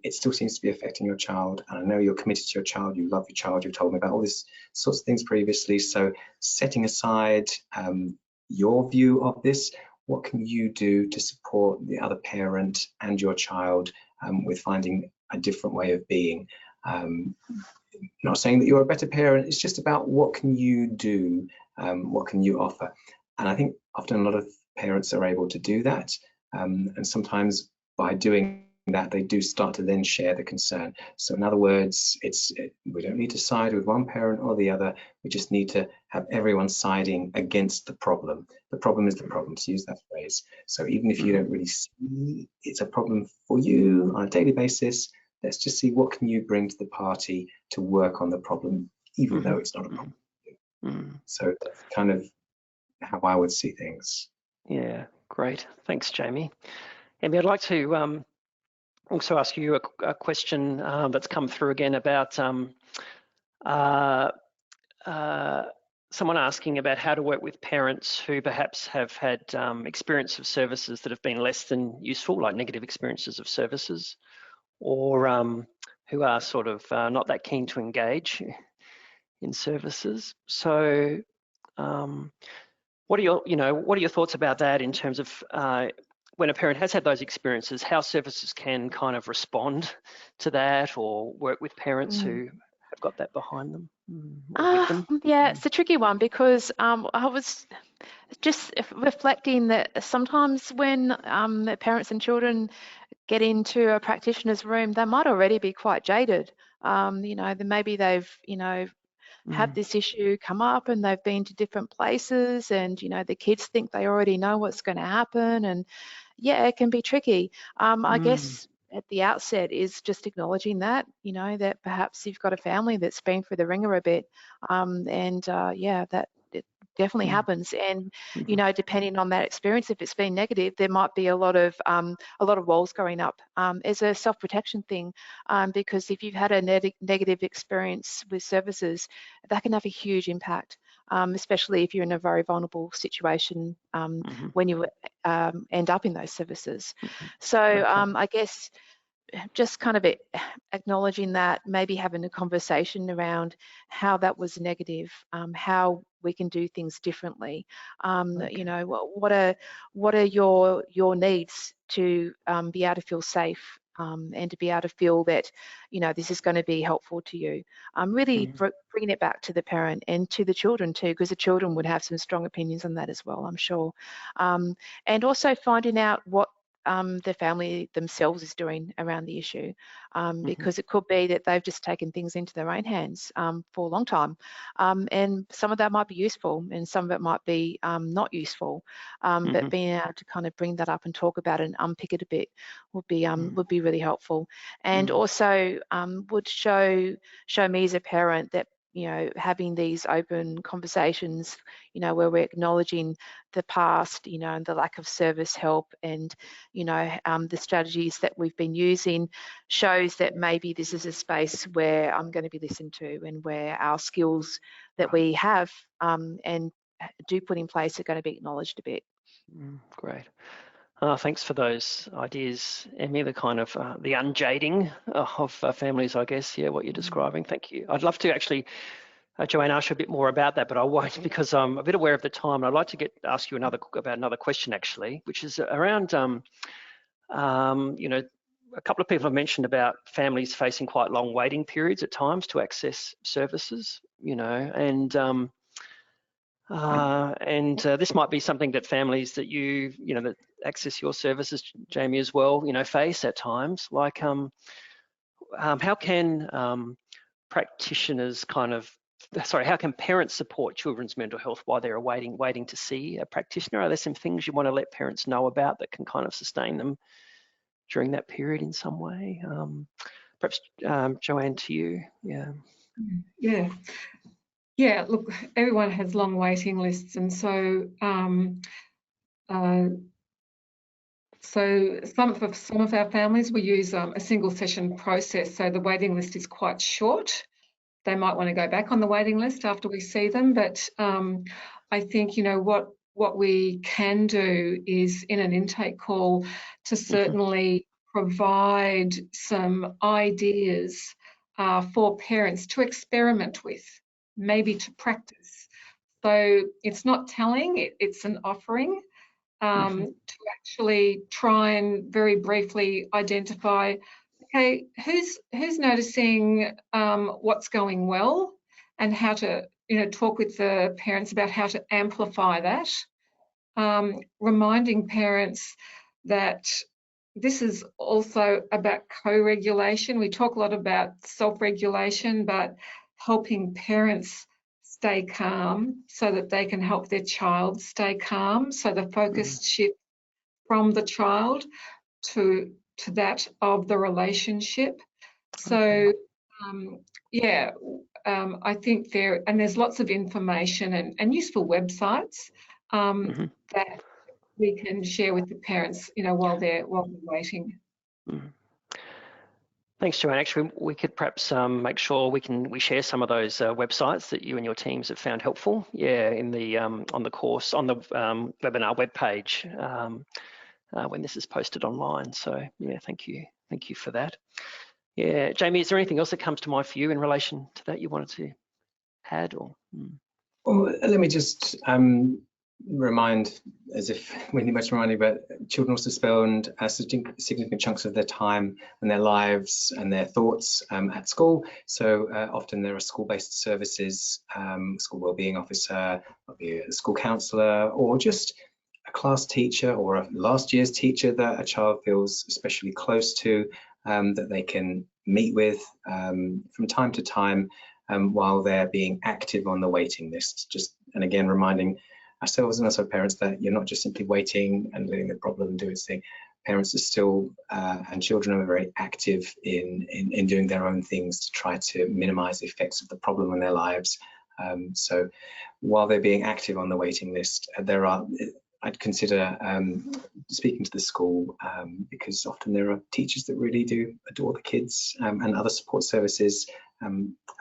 it still seems to be affecting your child, and I know you're committed to your child, you love your child, you've told me about all these sorts of things previously, so setting aside your view of this, what can you do to support the other parent and your child with finding a different way of being? Not saying that you're a better parent, it's just about what can you do, what can you offer? And I think often a lot of parents are able to do that, and sometimes by doing that they do start to then share the concern. So in other words, we don't need to side with one parent or the other, we just need to have everyone siding against the problem. The problem is the problem, to use that phrase. So even if you don't really see it's a problem for you on a daily basis, let's just see what can you bring to the party to work on the problem, even though it's not a problem. So that's kind of how I would see things. Yeah, great. Thanks, Jamie. Emmy, I'd like to also ask you a question that's come through again about someone asking about how to work with parents who perhaps have had experience of services that have been less than useful, like negative experiences of services, or who are sort of not that keen to engage in services. So what are your thoughts about that in terms of when a parent has had those experiences, how services can kind of respond to that or work with parents who have got that behind them? Yeah, it's a tricky one because I was just reflecting that sometimes when the parents and children get into a practitioner's room, they might already be quite jaded. Maybe they've, had this issue come up and they've been to different places and, the kids think they already know what's going to happen. And yeah, it can be tricky. I guess at the outset is just acknowledging that, that perhaps you've got a family that's been through the ringer a bit. That it definitely happens. And, depending on that experience, if it's been negative, there might be a lot of walls going up as a self-protection thing, because if you've had a negative experience with services, that can have a huge impact. Especially if you're in a very vulnerable situation when you end up in those services. So I guess just kind of acknowledging that, maybe having a conversation around how that was negative, how we can do things differently. What are your needs to be able to feel safe and to be able to feel that, this is going to be helpful to you. Really bringing it back to the parent and to the children too, because the children would have some strong opinions on that as well, I'm sure. And also finding out what the family themselves is doing around the issue, because it could be that they've just taken things into their own hands for a long time, and some of that might be useful and some of it might be not useful, but being able to kind of bring that up and talk about it and unpick it a bit would be really helpful, and also would show me as a parent that having these open conversations, where we're acknowledging the past, and the lack of service help and, the strategies that we've been using, shows that maybe this is a space where I'm going to be listened to and where our skills that we have and do put in place are going to be acknowledged a bit. Great. Thanks for those ideas, Emmy, the kind of the unjading of families, I guess, what you're describing. Thank you. I'd love to actually, Joanne, ask you a bit more about that, but I won't because I'm a bit aware of the time. And I'd like to ask you about another question, actually, which is around, a couple of people have mentioned about families facing quite long waiting periods at times to access services, and this might be something that families that that access your services, Jamie, as well, face at times. Like, how can practitioners how can parents support children's mental health while they're waiting to see a practitioner? Are there some things you want to let parents know about that can kind of sustain them during that period in some way? Perhaps Joanne, to you. Yeah, look, everyone has long waiting lists, and so some of our families will use a single session process, so the waiting list is quite short. They might want to go back on the waiting list after we see them, but I think, you know, what we can do is in an intake call to certainly provide some ideas for parents to experiment with, maybe to practice. So it's not telling, it's an offering to actually try and very briefly identify, okay, who's noticing what's going well, and how to, you know, talk with the parents about how to amplify that. Reminding parents that this is also about co-regulation. We talk a lot about self-regulation, but helping parents stay calm so that they can help their child stay calm. So the focus shift from the child to that of the relationship. So I think there's lots of information and useful websites that we can share with the parents, you know, while they're waiting. Thanks, Joanne. Actually, we could perhaps make sure we share some of those websites that you and your teams have found helpful. Yeah, in the on the course on the webinar webpage when this is posted online. So yeah, thank you for that. Yeah, Jamie, is there anything else that comes to mind for you in relation to that you wanted to add? Or well, let me just remind, as if we need much reminding, but children also spend significant chunks of their time and their lives and their thoughts at school. So often there are school-based services, school wellbeing officer, maybe a school counsellor, or just a class teacher or a last year's teacher that a child feels especially close to, that they can meet with from time to time while they're being active on the waiting list. And again, reminding ourselves and also parents that you're not just simply waiting and letting the problem do its thing. Parents are still, and children are very active in doing their own things to try to minimize the effects of the problem in their lives. So while they're being active on the waiting list, I'd consider speaking to the school, because often there are teachers that really do adore the kids, and other support services,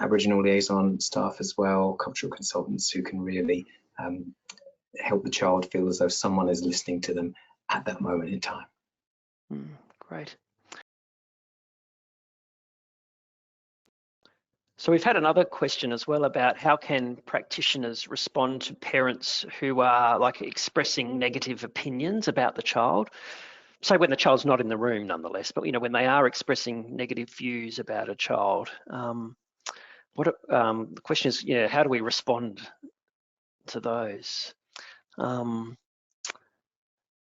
Aboriginal liaison staff as well, cultural consultants who can really help the child feel as though someone is listening to them at that moment in time. Great. So we've had another question as well about how can practitioners respond to parents who are like expressing negative opinions about the child. So when the child's not in the room nonetheless, but you know, when they are expressing negative views about a child, the question is, yeah, how do we respond to those?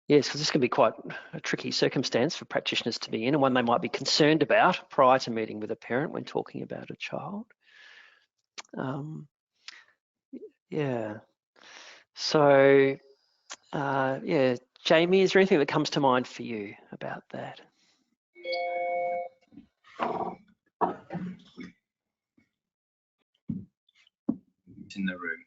Yes, because this can be quite a tricky circumstance for practitioners to be in, and one they might be concerned about prior to meeting with a parent when talking about a child. Yeah. So, yeah, Jamie, is there anything that comes to mind for you about that? In the room.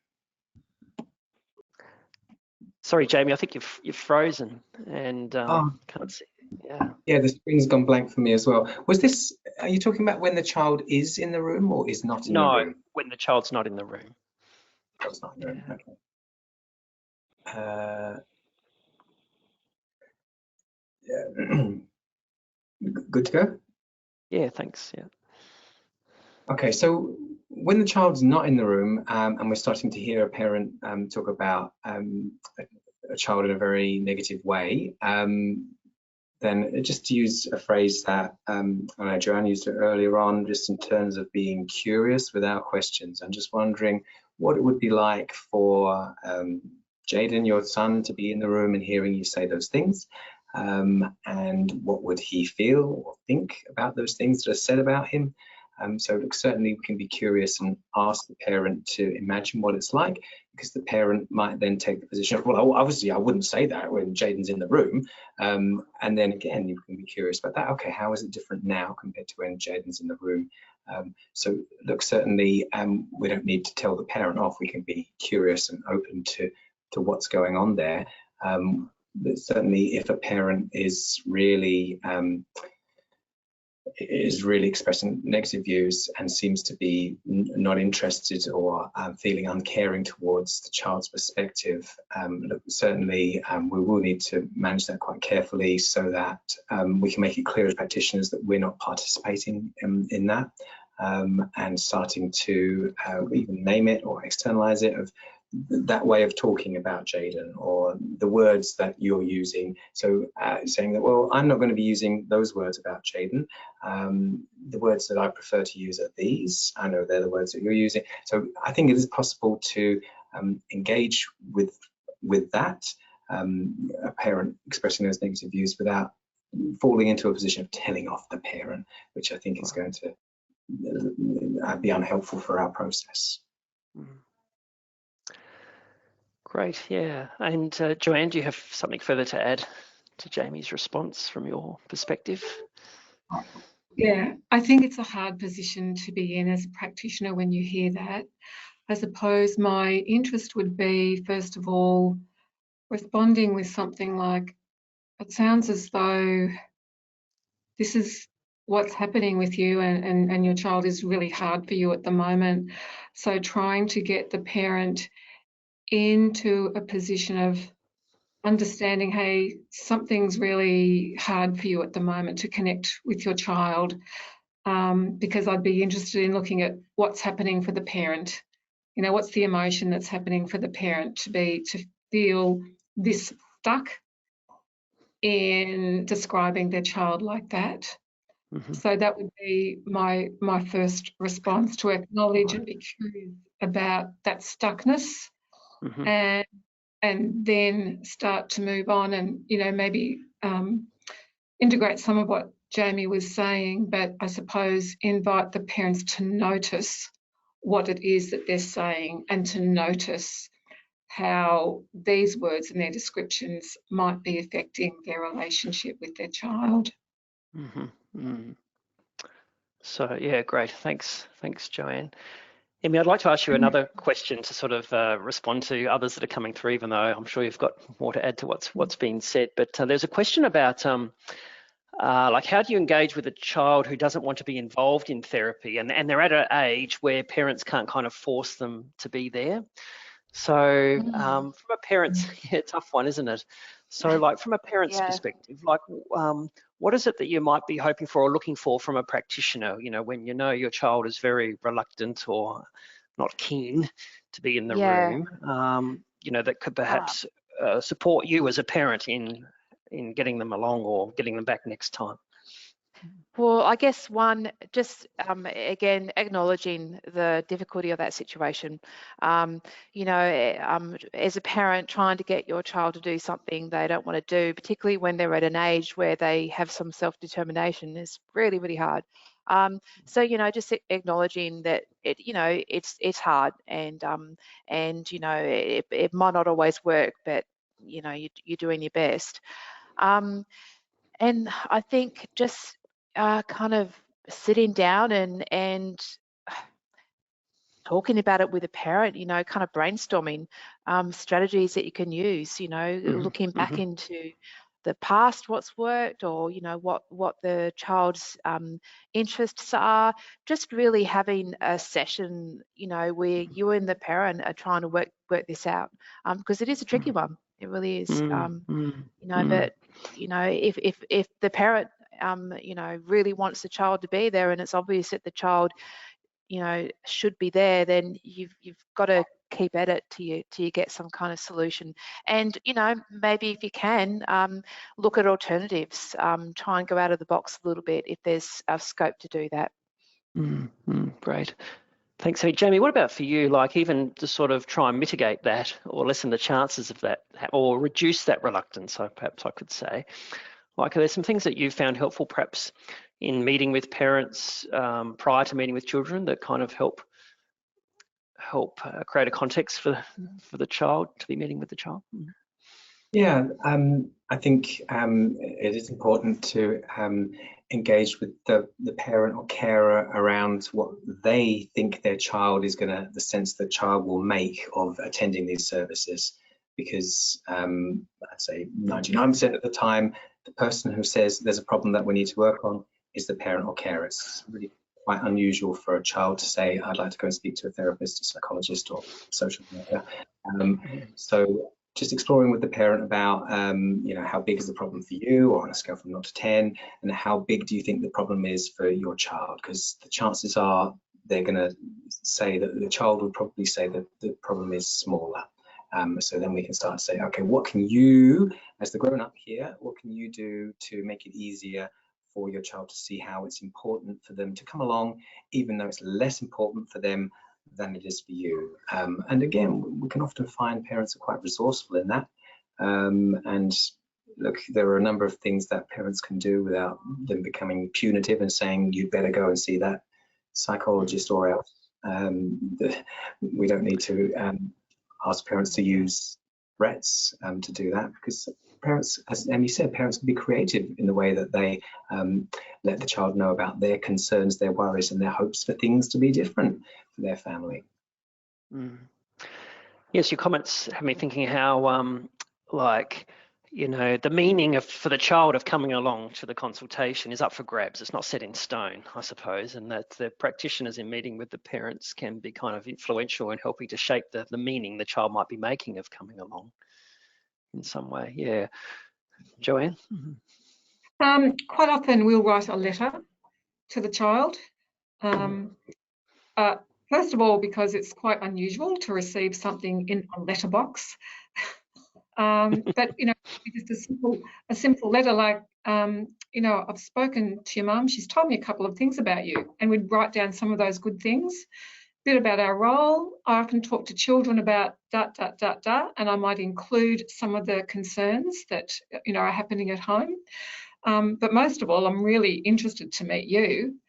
Sorry, Jamie, I think you've frozen and can't see. Yeah, the screen's gone blank for me as well. Are you talking about when the child is in the room or is not in the room? No, when the child's not in the room. Child's not in the room, okay. Yeah. Good to go? Yeah, thanks, yeah. Okay, so when the child's not in the room and we're starting to hear a parent talk about a child in a very negative way, then just to use a phrase that I know Joanne used it earlier on, just in terms of being curious without questions. I'm just wondering what it would be like for Jaden, your son, to be in the room and hearing you say those things. and what would he feel or think about those things that are said about him. So look, certainly we can be curious and ask the parent to imagine what it's like, because the parent might then take the position of, well, obviously I wouldn't say that when Jaden's in the room. And then again, you can be curious about that. Okay, how is it different now compared to when Jaden's in the room? So look, certainly we don't need to tell the parent off. We can be curious and open to what's going on there. But certainly if a parent is really expressing negative views and seems to be not interested or feeling uncaring towards the child's perspective, look, certainly we will need to manage that quite carefully, so that we can make it clear as practitioners that we're not participating in that, and starting to even name it or externalize it, of that way of talking about Jaden, or the words that you're using. So saying that, well, I'm not going to be using those words about Jaden. The words that I prefer to use are these. I know they're the words that you're using. So I think it is possible to engage with that, a parent expressing those negative views without falling into a position of telling off the parent, which I think is going to be unhelpful for our process. Great, yeah. And Joanne, do you have something further to add to Jamie's response from your perspective? Yeah, I think it's a hard position to be in as a practitioner when you hear that. I suppose my interest would be, first of all, responding with something like, it sounds as though this is what's happening with you, and your child is really hard for you at the moment. So trying to get the parent into a position of understanding, hey, something's really hard for you at the moment, to connect with your child, because I'd be interested in looking at what's happening for the parent. You know, what's the emotion that's happening for the parent to feel this stuck in describing their child like that. So that would be my first response, to acknowledge and be curious about that stuckness, and then start to move on and, you know, maybe integrate some of what Jamie was saying, but I suppose invite the parents to notice what it is that they're saying, and to notice how these words and their descriptions might be affecting their relationship with their child. So yeah, great. Thanks, Joanne. Emmy, I'd like to ask you another question to sort of respond to others that are coming through, even though I'm sure you've got more to add to what's been said. But there's a question about like, how do you engage with a child who doesn't want to be involved in therapy, and they're at an age where parents can't kind of force them to be there? So from a parent's, tough one, isn't it? So like, from a parent's perspective, like what is it that you might be hoping for or looking for from a practitioner, you know, when you know your child is very reluctant or not keen to be in the room, you know, that could perhaps support you as a parent in getting them along or getting them back next time? Well, I guess one, just again, acknowledging the difficulty of that situation. You know, as a parent, trying to get your child to do something they don't want to do, particularly when they're at an age where they have some self-determination, is really, really hard. So, you know, just acknowledging that you know, it's hard, and you know, it might not always work, but you know, you're doing your best. And I think just kind of sitting down and talking about it with a parent, you know, kind of brainstorming strategies that you can use, you know, looking back into the past, what's worked, or, you know, what the child's interests are, just really having a session, you know, where you and the parent are trying to work this out, because it is a tricky one. It really is, you know, but, you know, if the parent, you know, really wants the child to be there, and it's obvious that the child, you know, should be there, then you've got to keep at it till you get some kind of solution. And, you know, maybe if you can, look at alternatives, try and go out of the box a little bit if there's scope to do that. Great. Thanks. So Jamie, what about for you, like even to sort of try and mitigate that or lessen the chances of that or reduce that reluctance, perhaps I could say? Like, are there some things that you found helpful perhaps in meeting with parents prior to meeting with children that kind of help create a context for the child to be meeting with the child? Yeah, I think it is important to engage with the parent or carer around what they think their child is the sense the child will make of attending these services, because I'd say 99% of the time, the person who says there's a problem that we need to work on is the parent or carer. It's really quite unusual for a child to say, I'd like to go and speak to a therapist, a psychologist, or social worker. So just exploring with the parent about, how big is the problem for you, or on a scale from 0 to 10, and how big do you think the problem is for your child? Because the chances are they're going to say that the child would probably say that the problem is smaller. So then we can start to say, okay, what can you, as the grown-up here, what can you do to make it easier for your child to see how it's important for them to come along, even though it's less important for them than it is for you. And again, we can often find parents are quite resourceful in that. And look, there are a number of things that parents can do without them becoming punitive and saying, you better go and see that psychologist or else. We don't need to ask parents to use threats to do that, because parents, as Emmy said, parents can be creative in the way that they let the child know about their concerns, their worries, and their hopes for things to be different for their family. Yes, your comments have me thinking how, the meaning for the child of coming along to the consultation is up for grabs. It's not set in stone, I suppose, and that the practitioners in meeting with the parents can be kind of influential in helping to shape the meaning the child might be making of coming along in some way. Yeah. Joanne? Quite often we'll write a letter to the child. First of all, because it's quite unusual to receive something in a letterbox. But just a simple letter like, I've spoken to your mum, she's told me a couple of things about you, and we'd write down some of those good things. A bit about our role. I often talk to children about ... and I might include some of the concerns that are happening at home. But most of all, I'm really interested to meet you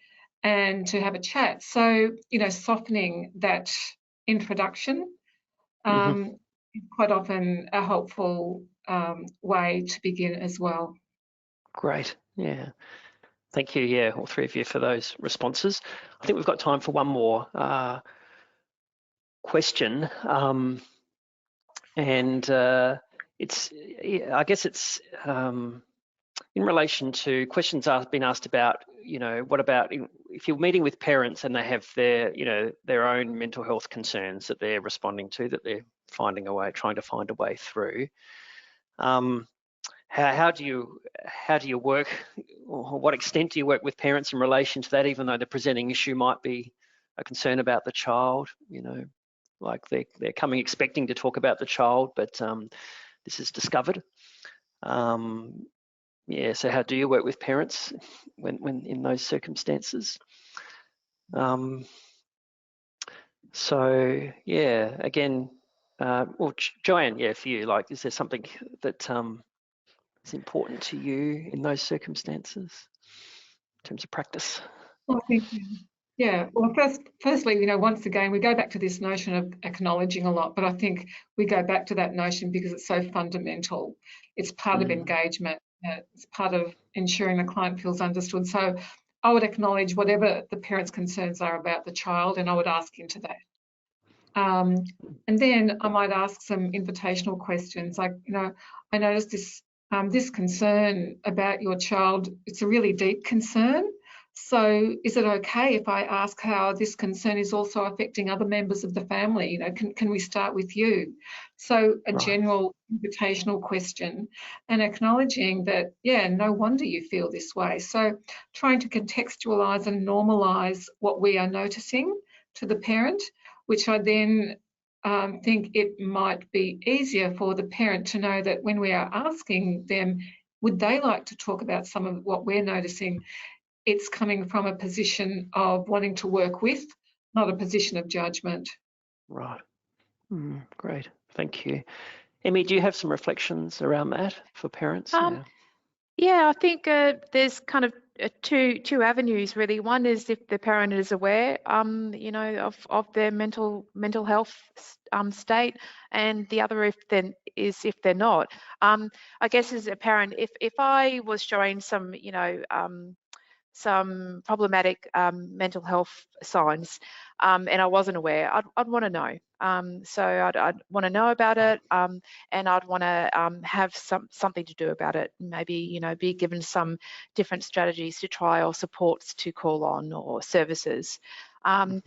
and to have a chat. So, softening that introduction is quite often a helpful way to begin as well. Great, yeah. Thank you, yeah, all three of you for those responses. I think we've got time for one more question. I guess it's in relation to questions been asked about, what about if you're meeting with parents and they have their own mental health concerns that they're responding to, that they're trying to find a way through. How do you work, or what extent do you work with parents in relation to that, even though the presenting issue might be a concern about the child, like they're coming expecting to talk about the child, but this is discovered. So how do you work with parents when in those circumstances? So yeah, again, Joanne, yeah, for you, like, is there something that is important to you in those circumstances in terms of practice? Well, thank you. Yeah, well, firstly, once again, we go back to this notion of acknowledging a lot, but I think we go back to that notion because it's so fundamental. It's part of engagement. It's part of ensuring the client feels understood. So I would acknowledge whatever the parent's concerns are about the child, and I would ask into that. And then I might ask some invitational questions, like, I noticed this concern about your child. It's a really deep concern. So is it okay if I ask how this concern is also affecting other members of the family? Can we start with you? So a general invitational question, and acknowledging that, yeah, no wonder you feel this way. So trying to contextualise and normalise what we are noticing to the parent, which I then think it might be easier for the parent to know that when we are asking them, would they like to talk about some of what we're noticing, it's coming from a position of wanting to work with, not a position of judgment. Right. Great. Thank you. Emmy, do you have some reflections around that for parents? Yeah, I think there's kind of two avenues really. One is if the parent is aware, you know, of their mental health state, and the other if they're not. I guess as a parent, if I was showing some, you know, some problematic mental health signs, and I wasn't aware, I'd want to know. So I'd want to know about it, and I'd want to have something to do about it. Maybe, you know, be given some different strategies to try, or supports to call on, or services. On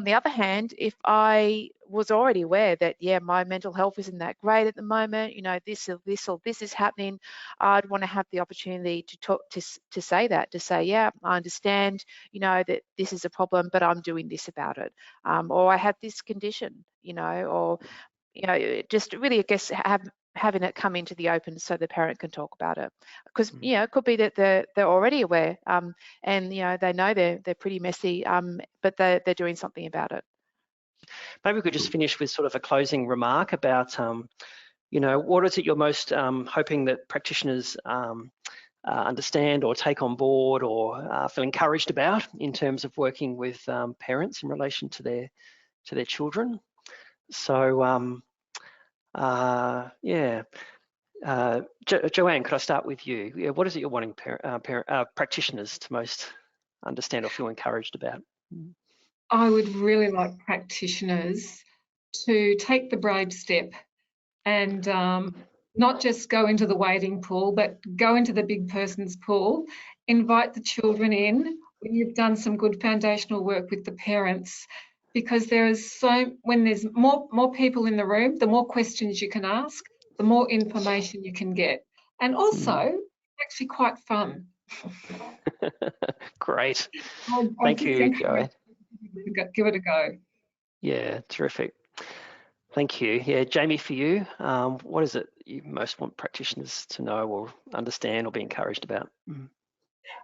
the other hand, if I was already aware that, yeah, my mental health isn't that great at the moment, you know, this is happening, I'd want to have the opportunity to talk to say that, to say, yeah, I understand, you know, that this is a problem, but I'm doing this about it, or I have this condition, you know, or, you know, just really, I guess, having it come into the open so the parent can talk about it. Because, you know, it could be that they're already aware, and, you know, they know they're pretty messy, but they're doing something about it. Maybe we could just finish with sort of a closing remark about, you know, what is it you're most hoping that practitioners understand or take on board, or feel encouraged about in terms of working with parents in relation to their children? So yeah, Joanne, could I start with you? Yeah, what is it you're wanting practitioners to most understand or feel encouraged about? I would really like practitioners to take the brave step and not just go into the wading pool, but go into the big person's pool. Invite the children in when you've done some good foundational work with the parents, because when there's more people in the room, the more questions you can ask, the more information you can get, and also actually quite fun. Great. Thank you, Joanne. Give it a go. Yeah, terrific. Thank you. Yeah, Jamie, for you, what is it you most want practitioners to know or understand or be encouraged about?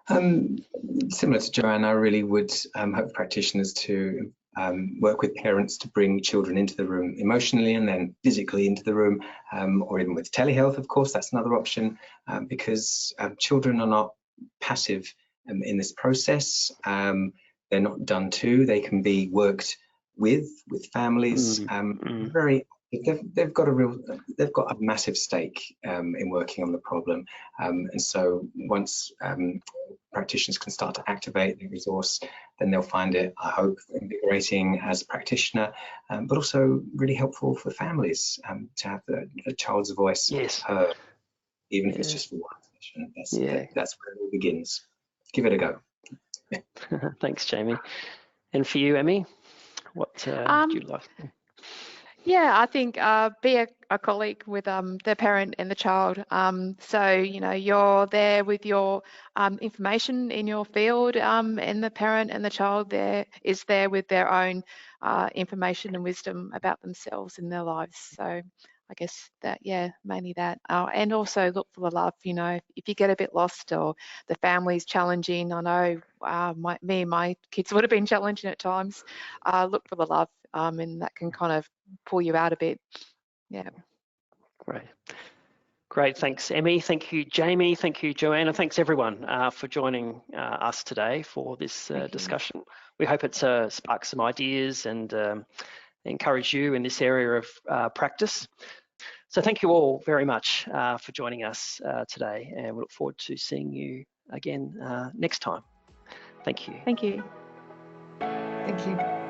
Similar to Joanne, I really would hope practitioners to work with parents to bring children into the room emotionally and then physically into the room, or even with telehealth, of course, that's another option, because children are not passive in this process. They're not done to. They can be worked with families. They've got a massive stake in working on the problem, and so once practitioners can start to activate the resource, then they'll find it, I hope, invigorating as a practitioner, but also really helpful for families to have the child's voice heard, even if it's just for one session. That's where it all begins. Give it a go. Thanks, Jamie. And for you, Emmy, what do you like? Yeah, I think be a colleague with the parent and the child. So, you know, you're there with your information in your field, and the parent and the child is there with their own information and wisdom about themselves and their lives. So I guess that, yeah, mainly that. And also look for the love, you know, if you get a bit lost or the family's challenging, I know me and my kids would have been challenging at times, look for the love, and that can kind of pull you out a bit. Yeah. Great, thanks, Emmy. Thank you, Jamie. Thank you, Joanne. And thanks, everyone, for joining us today for this discussion. We hope it's sparked some ideas and encourage you in this area of practice. So thank you all very much for joining us today, and we look forward to seeing you again next time. Thank you. Thank you. Thank you.